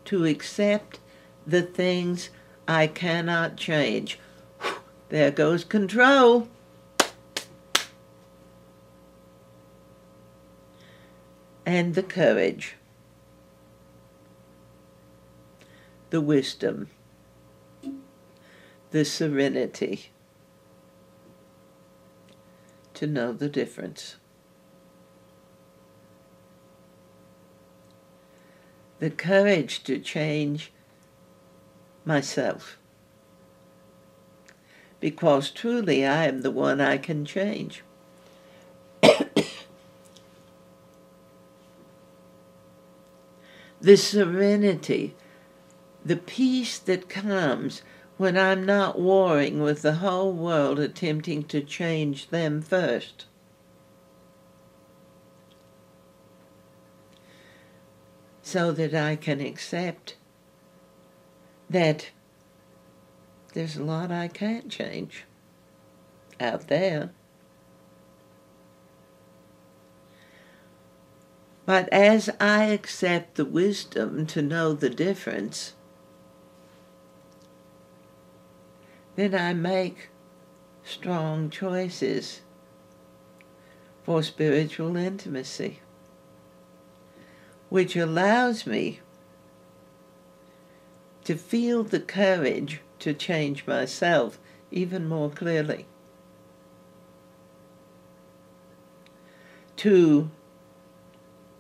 to accept the things I cannot change. There goes control. And the courage, the wisdom, the serenity to know the difference. The courage to change myself. Because truly I am the one I can change. The serenity, the peace that comes when I'm not warring with the whole world attempting to change them first. So that I can accept that there's a lot I can't change out there. But as I accept the wisdom to know the difference, then I make strong choices for spiritual intimacy, which allows me to feel the courage to change myself even more clearly, to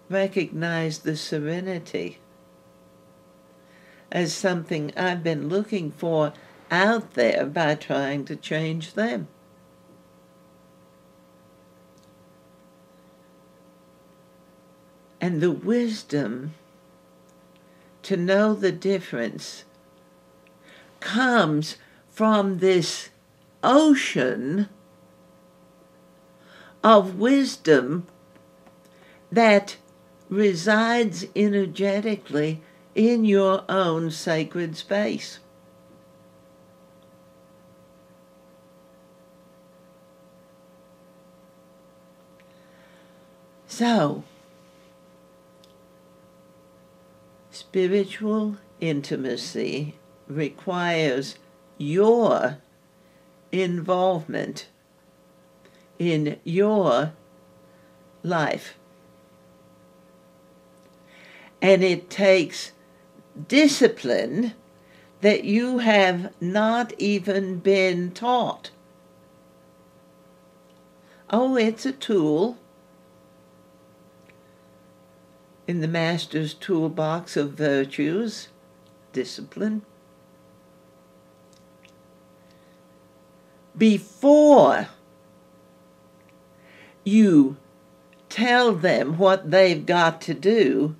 recognize the serenity as something I've been looking for out there by trying to change them. And the wisdom to know the difference comes from this ocean of wisdom that resides energetically in your own sacred space. So, spiritual intimacy requires your involvement in your life. And it takes discipline that you have not even been taught. Oh, it's a tool in the Master's toolbox of virtues, discipline. Before you tell them what they've got to do,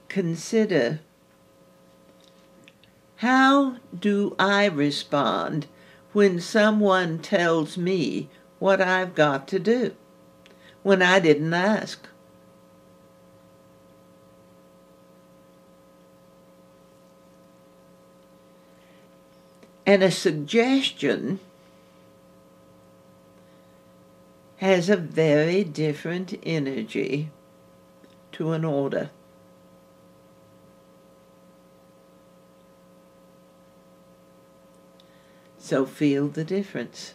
consider, how do I respond when someone tells me what I've got to do when I didn't ask? And a suggestion has a very different energy to an order. So feel the difference.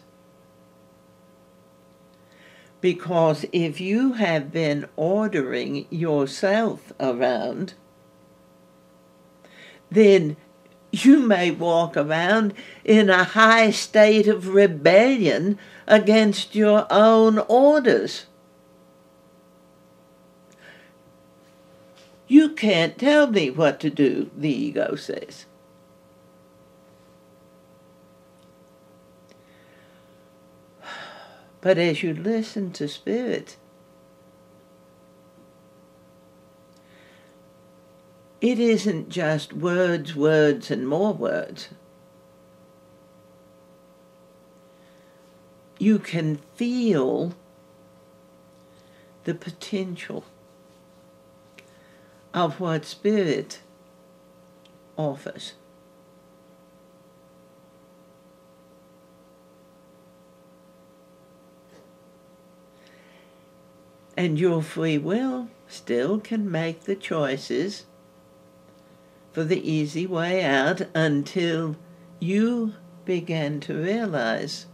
Because if you have been ordering yourself around, then you may walk around in a high state of rebellion against your own orders. You can't tell me what to do, the ego says. But as you listen to Spirit, it isn't just words, words, and more words. You can feel the potential of what Spirit offers. And your free will still can make the choices for the easy way out until you begin to realize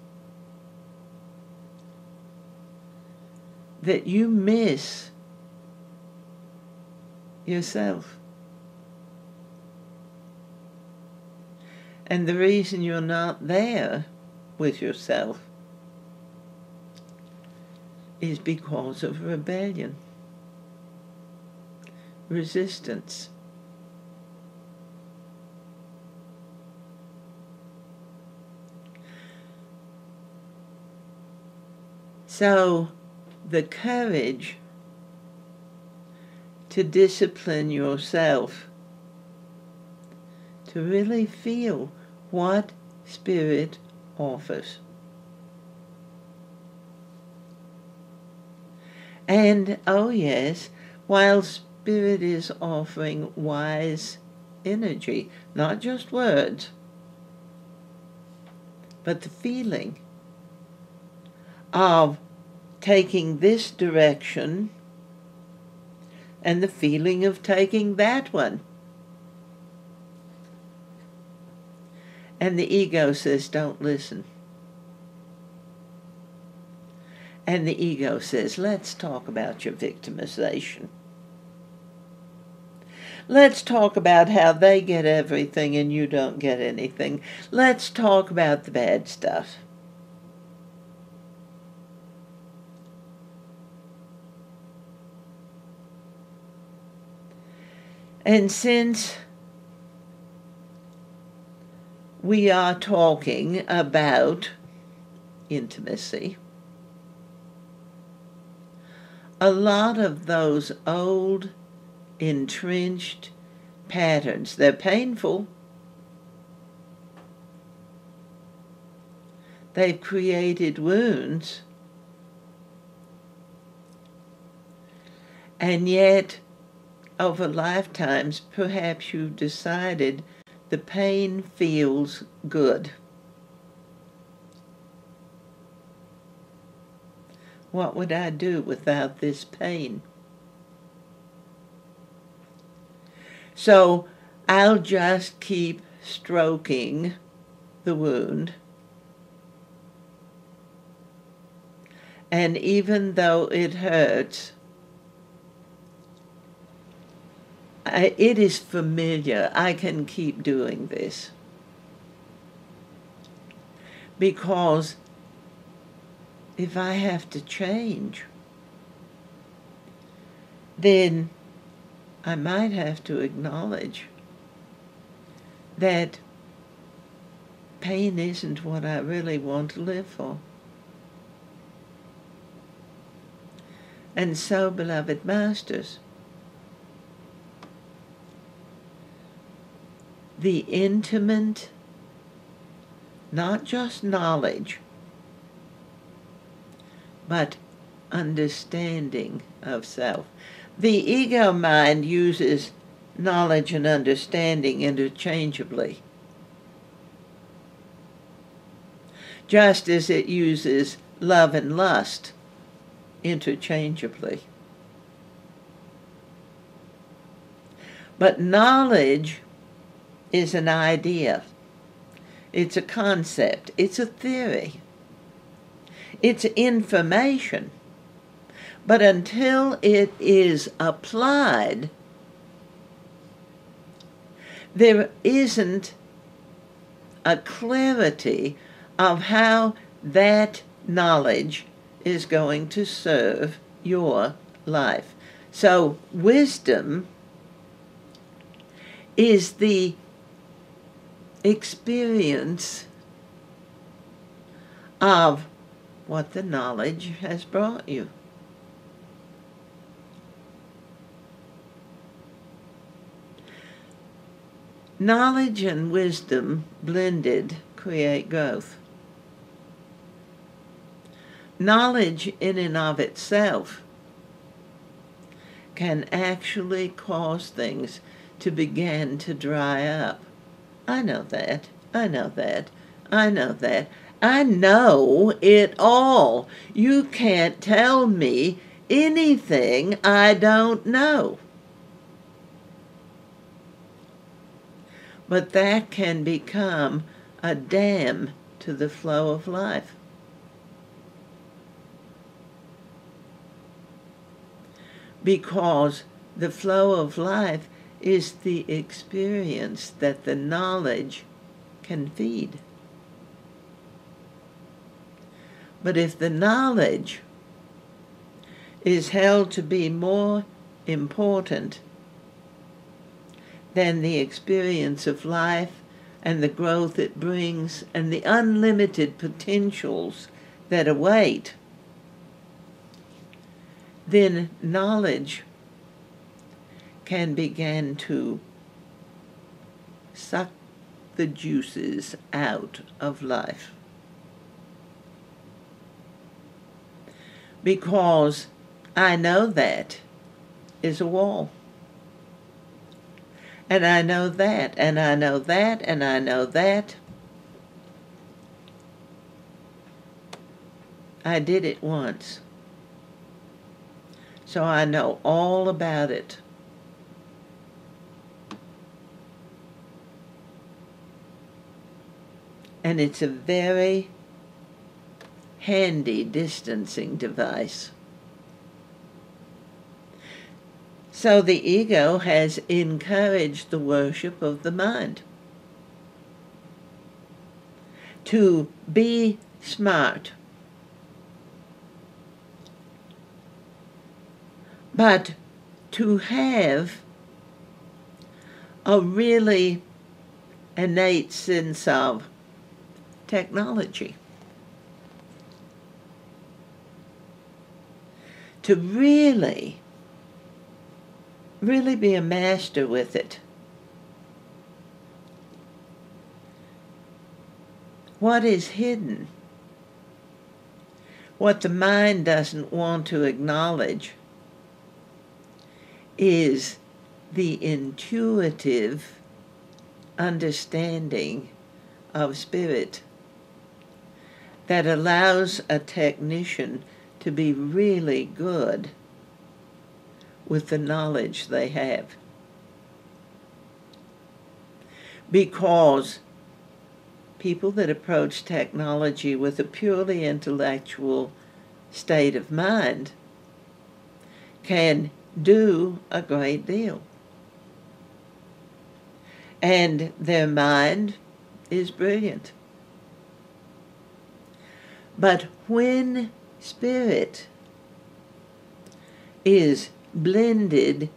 that you miss yourself. And the reason you're not there with yourself is because of rebellion, resistance. So, the courage to discipline yourself, to really feel what Spirit offers. And, oh yes, while Spirit is offering wise energy, not just words, but the feeling of taking this direction and the feeling of taking that one. And the ego says, don't listen. And the ego says, let's talk about your victimization. Let's talk about how they get everything and you don't get anything. Let's talk about the bad stuff. And since we are talking about intimacy, a lot of those old entrenched patterns, they're painful. They've created wounds. And yet, over lifetimes, perhaps you've decided the pain feels good. What would I do without this pain? So I'll just keep stroking the wound. And even though it hurts, it is familiar. I can keep doing this. Because if I have to change, then I might have to acknowledge that pain isn't what I really want to live for. And so, beloved masters, the intimate, not just knowledge, but understanding of self. The ego mind uses knowledge and understanding interchangeably, just as it uses love and lust interchangeably. But knowledge is an idea. It's a concept. It's a theory. It's information. But until it is applied, there isn't a clarity of how that knowledge is going to serve your life. So wisdom is the experience of what the knowledge has brought you. Knowledge and wisdom blended create growth. Knowledge in and of itself can actually cause things to begin to dry up. I know that. I know that. I know that. I know it all. You can't tell me anything I don't know. But that can become a dam to the flow of life. Because the flow of life is the experience that the knowledge can feed. But if the knowledge is held to be more important than the experience of life and the growth it brings and the unlimited potentials that await, then knowledge can begin to suck the juices out of life. Because I know that is a wall. And I know that, and I know that, and I know that. I did it once. so I know all about it. And it's a very handy distancing device. So the ego has encouraged the worship of the mind. To be smart. But to have a really innate sense of technology. To really be a master with it. What is hidden, what the mind doesn't want to acknowledge, is the intuitive understanding of spirit that allows a technician to be really good with the knowledge they have. Because people that approach technology with a purely intellectual state of mind can do a great deal. And their mind is brilliant. But when spirit is blended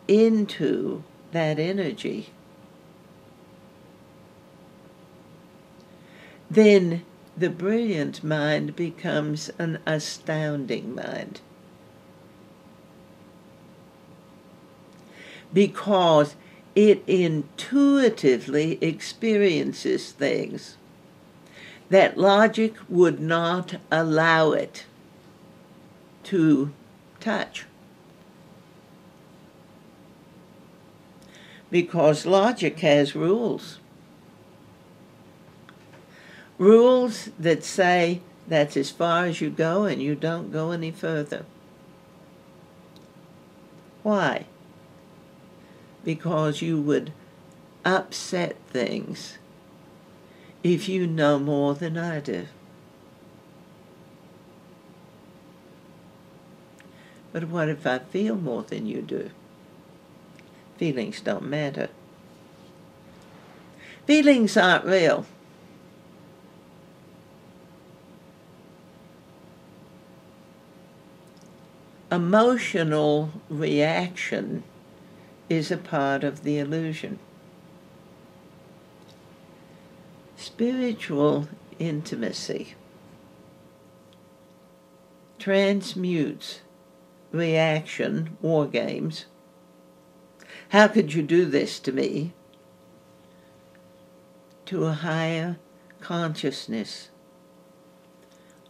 into that energy, then the brilliant mind becomes an astounding mind. Because it intuitively experiences things that logic would not allow it to touch. Because logic has rules. Rules that say that's as far as you go and you don't go any further. Why? Because you would upset things if you know more than I do. But what if I feel more than you do? Feelings don't matter. Feelings aren't real. Emotional reaction is a part of the illusion. Spiritual intimacy transmutes reaction, war games. How could you do this to me? To a higher consciousness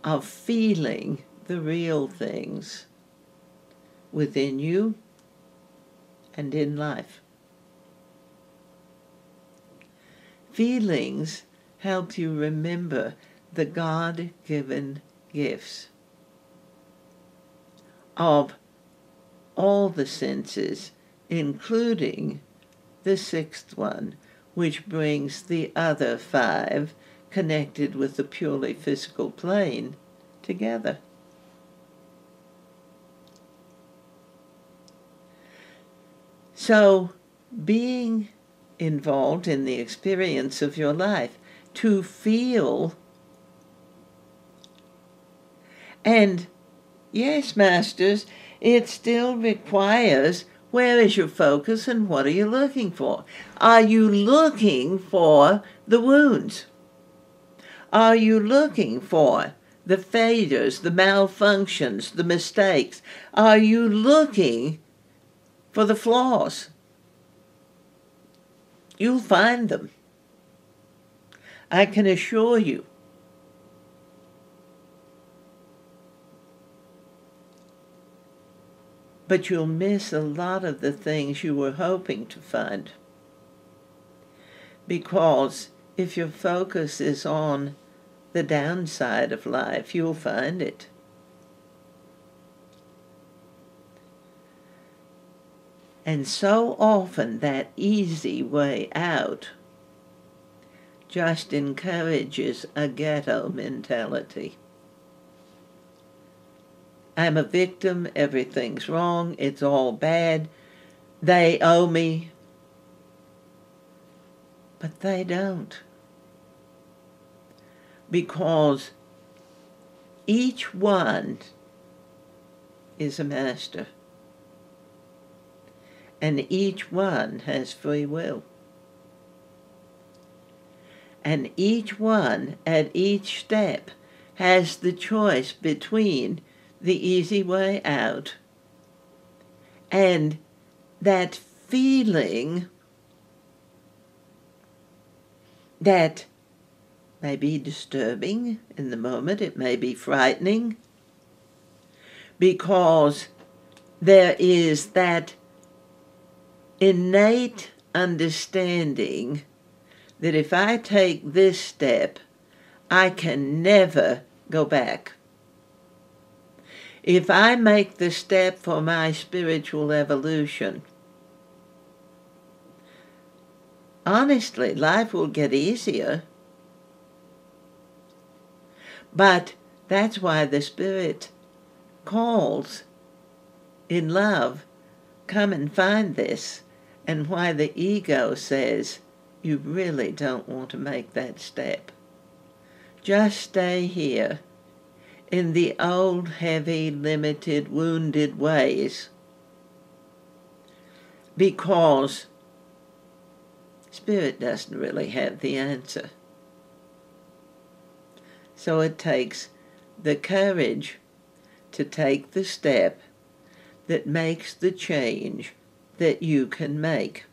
of feeling the real things within you and in life. Feelings help you remember the God-given gifts of all the senses, including the sixth one, which brings the other five connected with the purely physical plane together. So, being involved in the experience of your life, to feel, and yes, masters, it still requires, where is your focus and what are you looking for? Are you looking for the wounds? Are you looking for the failures, the malfunctions, the mistakes? Are you looking for the flaws? You'll find them. I can assure you. But you'll miss a lot of the things you were hoping to find. Because if your focus is on the downside of life, you'll find it. And so often that easy way out just encourages a ghetto mentality. I'm a victim, everything's wrong, it's all bad, they owe me. But they don't. Because each one is a master. And each one has free will. And each one at each step has the choice between the easy way out and that feeling that may be disturbing in the moment, it may be frightening, because there is that innate understanding that if I take this step, I can never go back. If I make the step for my spiritual evolution, honestly, life will get easier. But that's why the Spirit calls in love, come and find this, and why the ego says, you really don't want to make that step. Just stay here in the old, heavy, limited, wounded ways, because Spirit doesn't really have the answer. So it takes the courage to take the step that makes the change that you can make.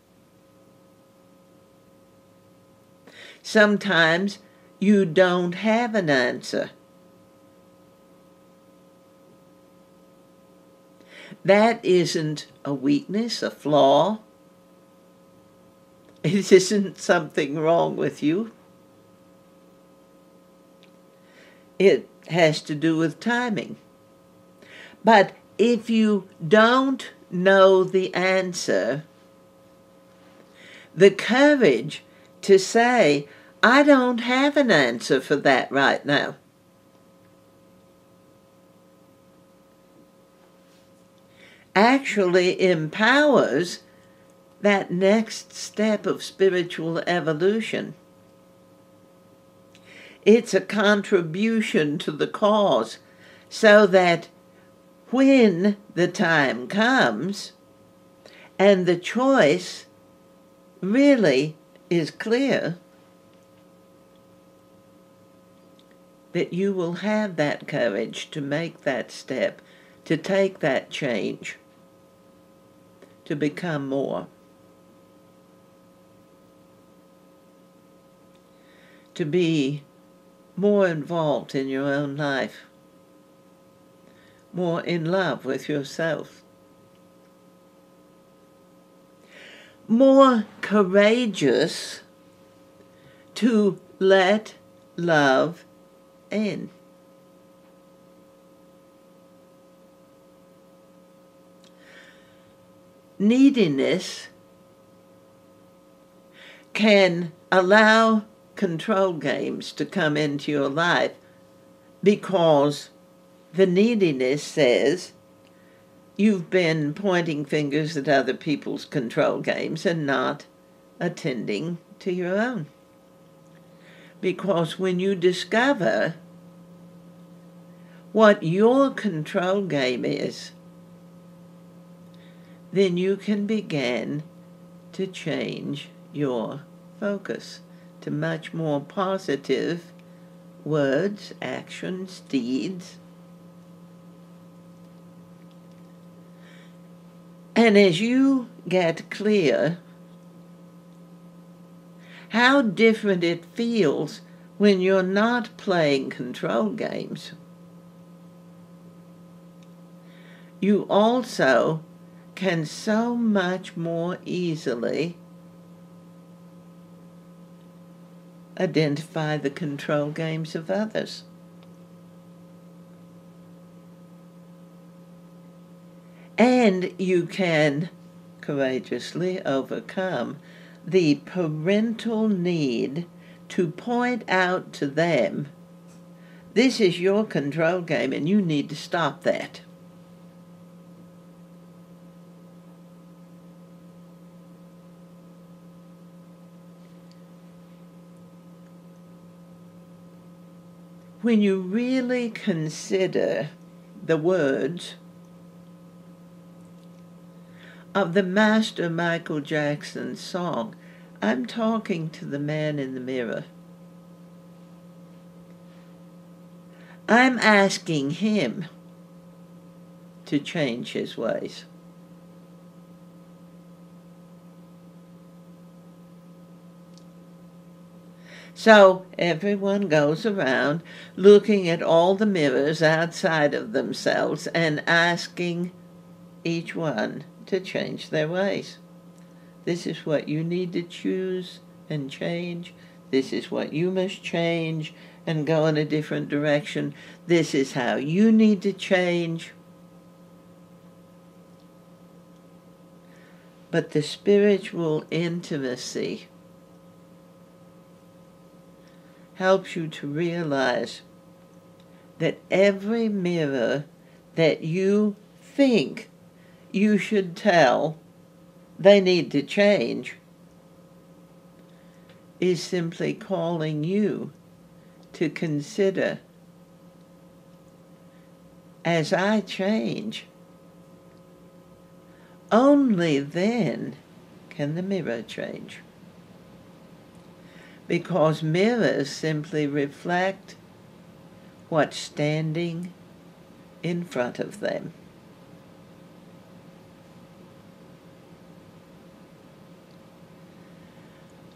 Sometimes you don't have an answer. That isn't a weakness, a flaw. It isn't something wrong with you. It has to do with timing. But if you don't know the answer, the courage to say, I don't have an answer for that right now, actually empowers that next step of spiritual evolution. It's a contribution to the cause, so that when the time comes and the choice really is clear, that you will have that courage to make that step, to take that change, to become more, to be more involved in your own life, more in love with yourself, more courageous to let love in. Neediness can allow control games to come into your life, because the neediness says you've been pointing fingers at other people's control games and not attending to your own. Because when you discover what your control game is, then you can begin to change your focus to much more positive words, actions, deeds. And as you get clear how different it feels when you're not playing control games, you also can so much more easily identify the control games of others. And you can courageously overcome the parental need to point out to them, this is your control game and you need to stop that. When you really consider the words of the master Michael Jackson's song, I'm talking to the man in the mirror. I'm asking him to change his ways. So everyone goes around looking at all the mirrors outside of themselves and asking each one to change their ways. This is what you need to choose and change. This is what you must change and go in a different direction. This is how you need to change. But the spiritual intimacy helps you to realize that every mirror that you think you should tell they need to change is simply calling you to consider, as I change, only then can the mirror change. Because mirrors simply reflect what's standing in front of them.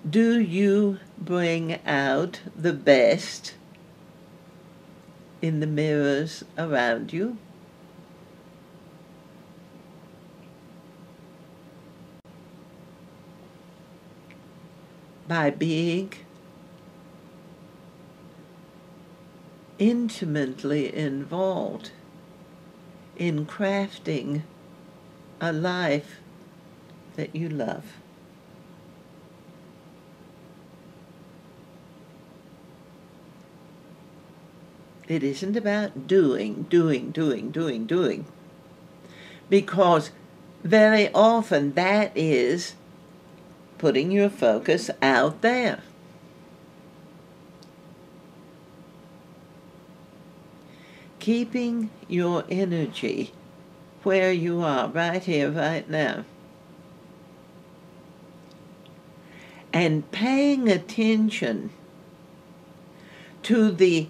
Do you bring out the best in the mirrors around you? By being intimately involved in crafting a life that you love. It isn't about doing, because very often that is putting your focus out there. Keeping your energy where you are, right here, right now. And paying attention to the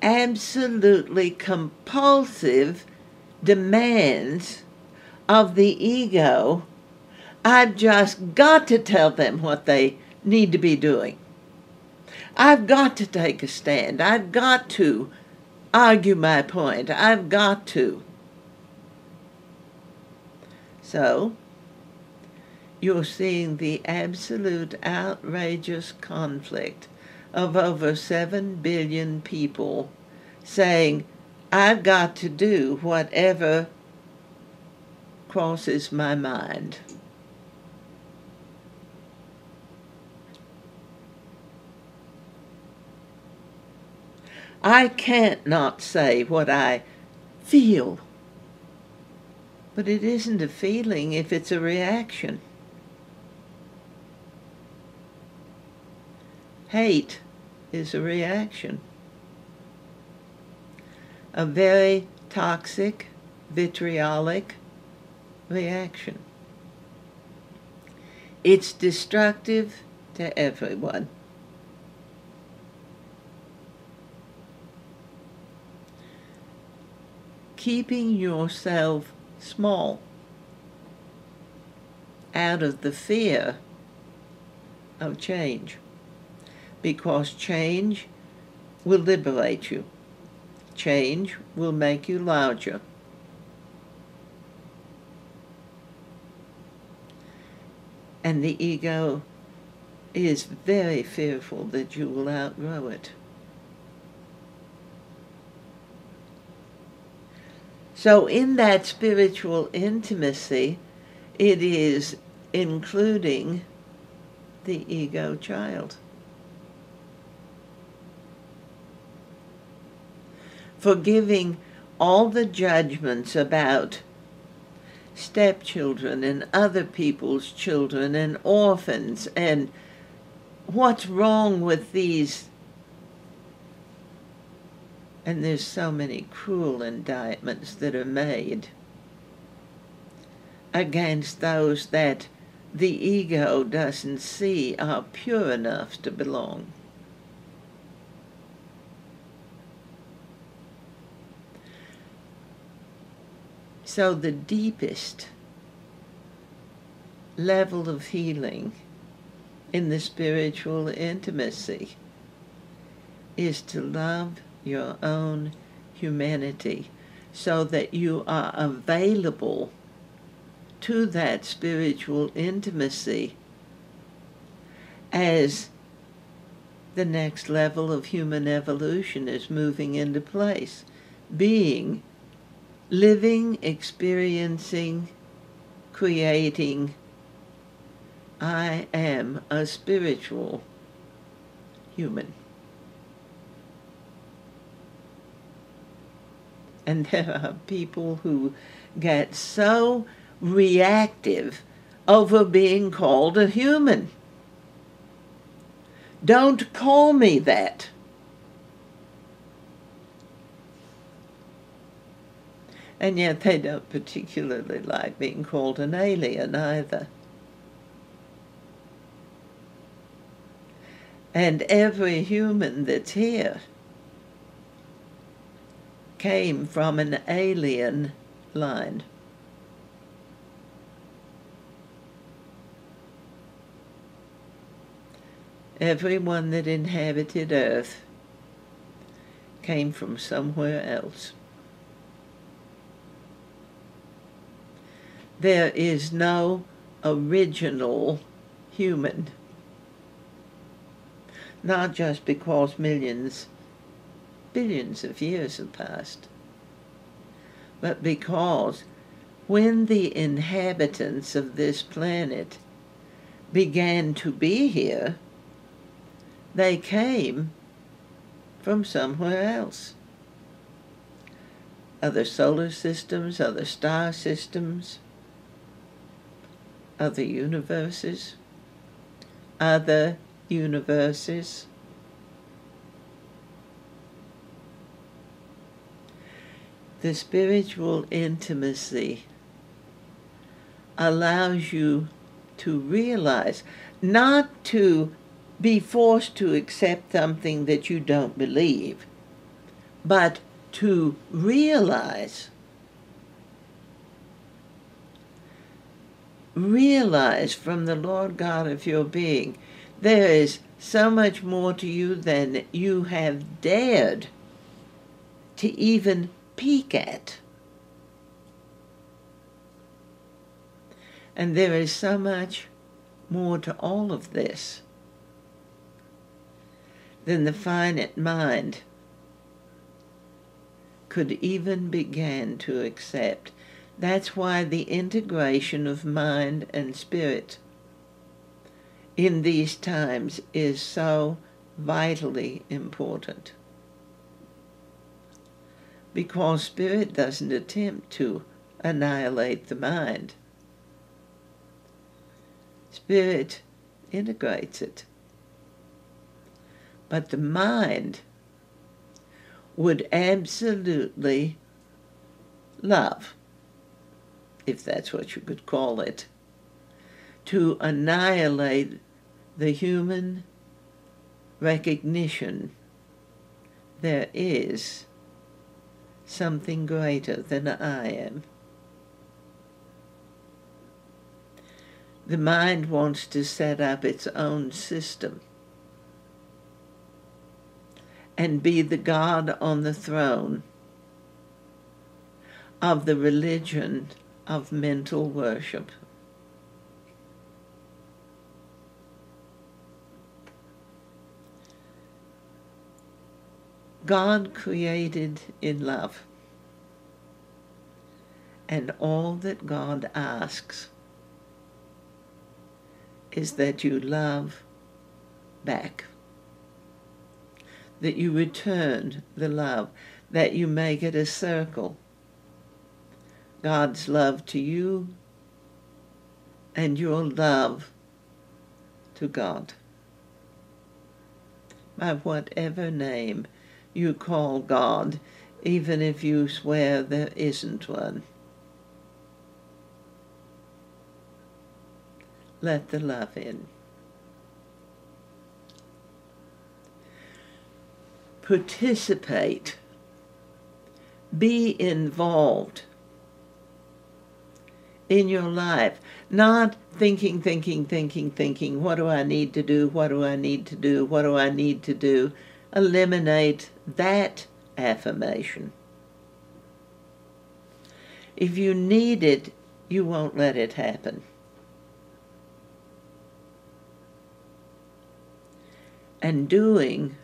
absolutely compulsive demands of the ego. I've just got to tell them what they need to be doing. I've got to take a stand. I've got to argue my point. I've got to. So, you're seeing the absolute outrageous conflict of over 7 billion people saying, I've got to do whatever crosses my mind. I can't not say what I feel, but it isn't a feeling if it's a reaction. Hate is a reaction. A very toxic, vitriolic reaction. It's destructive to everyone. Keeping yourself small out of the fear of change, because change will liberate you. Change will make you larger. And the ego is very fearful that you will outgrow it. So in that spiritual intimacy It is including the ego child. Forgiving all the judgments about stepchildren and other people's children and orphans and what's wrong with these. And there's so many cruel indictments that are made against those that the ego doesn't see are pure enough to belong. So the deepest level of healing in the spiritual intimacy is to love your own humanity so that you are available to that spiritual intimacy as the next level of human evolution is moving into place, being, living, experiencing, creating. I am a spiritual human. And there are people who get so reactive over being called a human. Don't call me that. And yet they don't particularly like being called an alien either. And every human that's here came from an alien line. Everyone that inhabited Earth came from somewhere else. There is no original human. Not just because millions, billions of years have passed, but because when the inhabitants of this planet began to be here, they came from somewhere else. Other solar systems, other star systems, other universes, other universes. The spiritual intimacy allows you to realize, not to be forced to accept something that you don't believe, but to realize from the Lord God of your being, there is so much more to you than you have dared to even peek at. And there is so much more to all of this than the finite mind could even begin to accept. That's why the integration of mind and spirit in these times is so vitally important. Because spirit doesn't attempt to annihilate the mind. Spirit integrates it. But the mind would absolutely love, if that's what you could call it, to annihilate the human recognition there is something greater than I am. The mind wants to set up its own system and be the God on the throne of the religion of mental worship. God created in love, and all that God asks is that you love back, that you return the love, that you make it a circle. God's love to you and your love to God. By whatever name you call God, even if you swear there isn't one. Let the love in. Participate. Be involved in your life. Not thinking, what do I need to do, what do I need to do, what do I need to do? Eliminate that affirmation. If you need it, you won't let it happen. And doing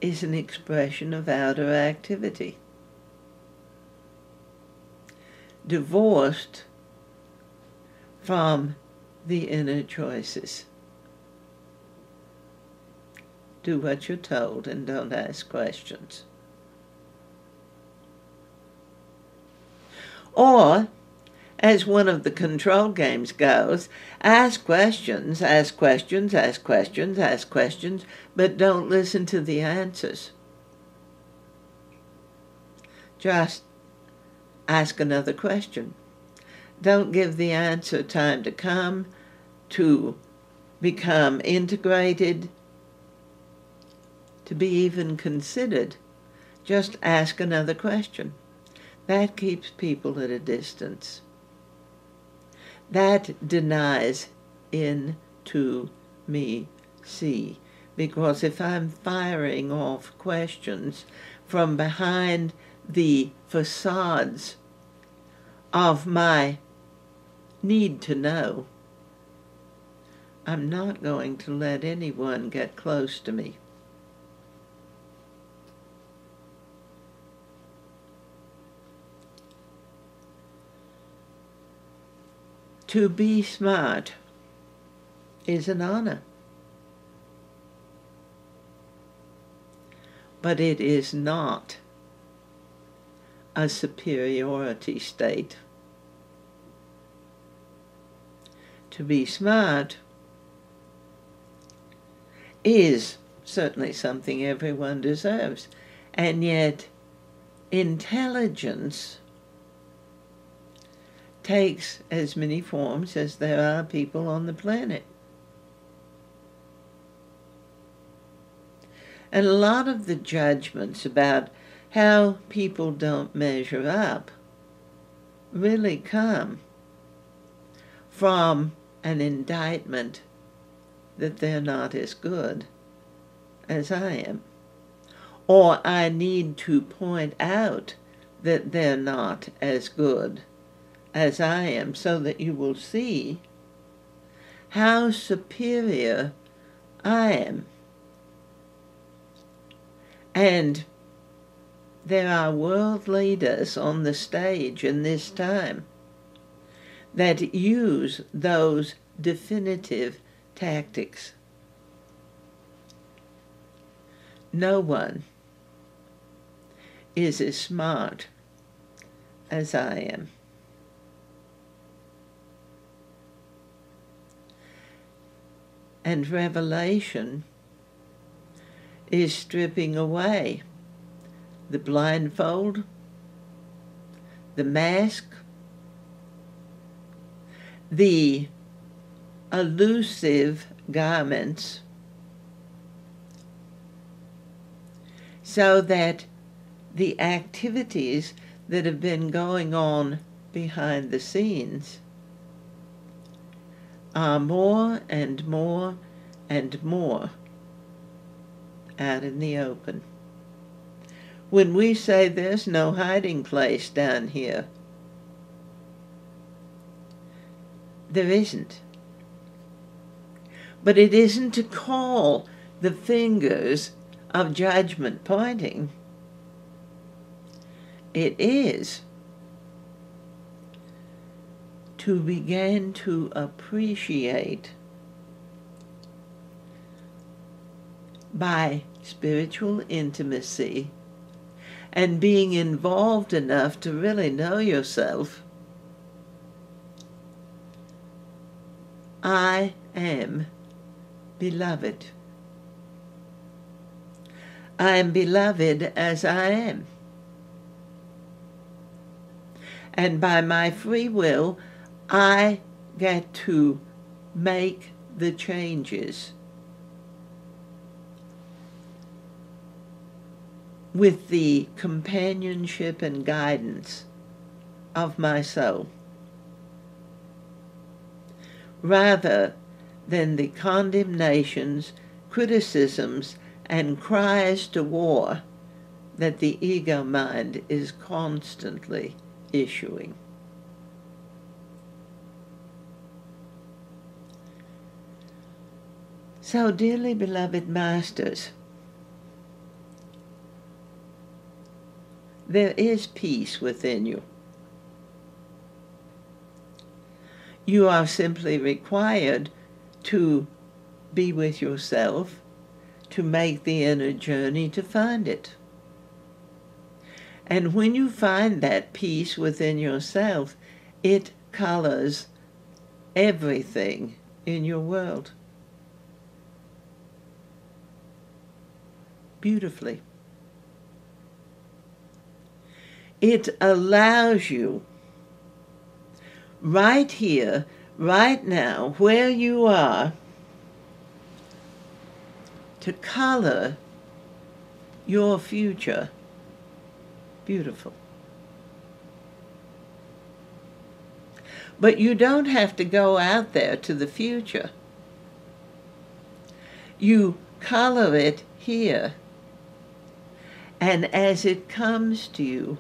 is an expression of outer activity. Divorced from the inner choices. Do what you're told and don't ask questions. Or, as one of the control games goes, ask questions, ask questions, ask questions, ask questions, but don't listen to the answers. Just ask another question. Don't give the answer time to come, to become integrated, to be even considered. Just ask another question. That keeps people at a distance. That denies into me see. Because if I'm firing off questions from behind the facades of my need to know, I'm not going to let anyone get close to me. To be smart is an honor, but it is not a superiority state. To be smart is certainly something everyone deserves, and yet intelligence takes as many forms as there are people on the planet. And a lot of the judgments about how people don't measure up really come from an indictment that they're not as good as I am. Or I need to point out that they're not as good as I am, so that you will see how superior I am. And there are world leaders on the stage in this time that use those definitive tactics. No one is as smart as I am. And revelation is stripping away the blindfold, the mask, the elusive garments, so that the activities that have been going on behind the scenes are more and more and more out in the open. When we say there's no hiding place down here, there isn't. But it isn't to call the fingers of judgment pointing. It is to begin to appreciate by spiritual intimacy and being involved enough to really know yourself. I am beloved. I am beloved as I am. And by my free will, I get to make the changes with the companionship and guidance of my soul, rather than the condemnations, criticisms, and cries to war that the ego mind is constantly issuing. So, dearly beloved masters, there is peace within you. You are simply required to be with yourself, to make the inner journey to find it. And when you find that peace within yourself, it colors everything in your world beautifully. It allows you right here, right now, where you are, to color your future beautiful. But you don't have to go out there to the future. You color it here. And as it comes to you,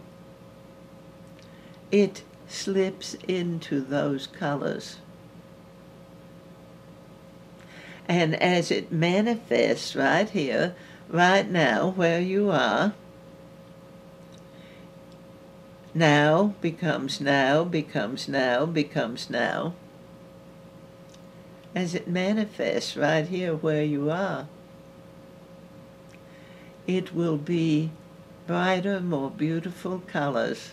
it slips into those colors. And as it manifests right here, right now, where you are, now becomes now, becomes now, becomes now. As it manifests right here where you are, it will be brighter, more beautiful colors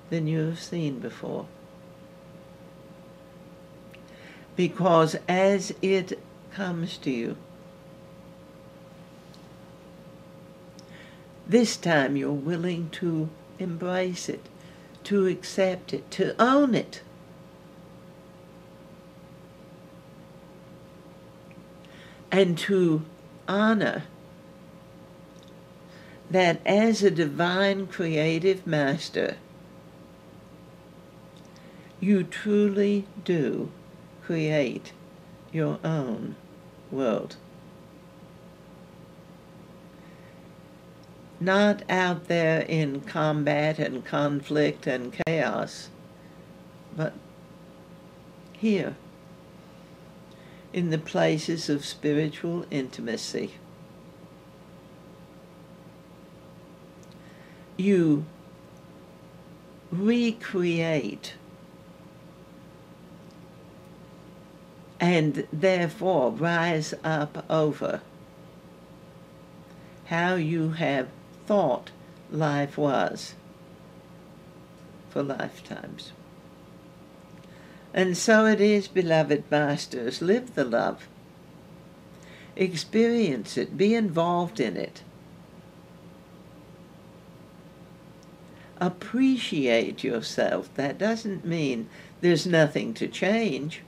than you have seen before. Because as it comes to you, this time you're willing to embrace it, to accept it, to own it. And to honor that as a divine creative master, you truly do create your own world. Not out there in combat and conflict and chaos, but here, in the places of spiritual intimacy. You recreate and therefore rise up over how you have thought life was for lifetimes. And so it is, beloved masters, live the love. Experience it, be involved in it. Appreciate yourself. That doesn't mean there's nothing to change.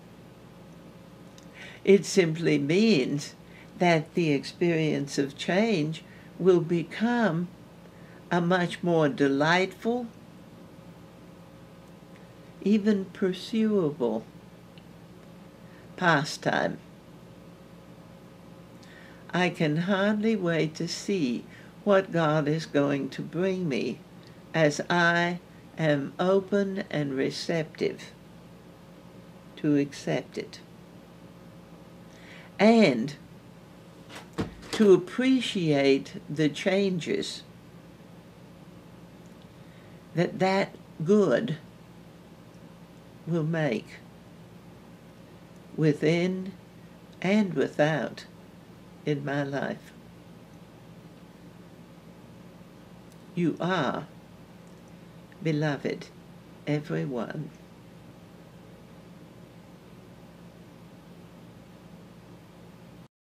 It simply means that the experience of change will become a much more delightful, even pursuable pastime. I can hardly wait to see what God is going to bring me as I am open and receptive to accept it. And to appreciate the changes that good will make, within and without, in my life. You are, beloved, everyone.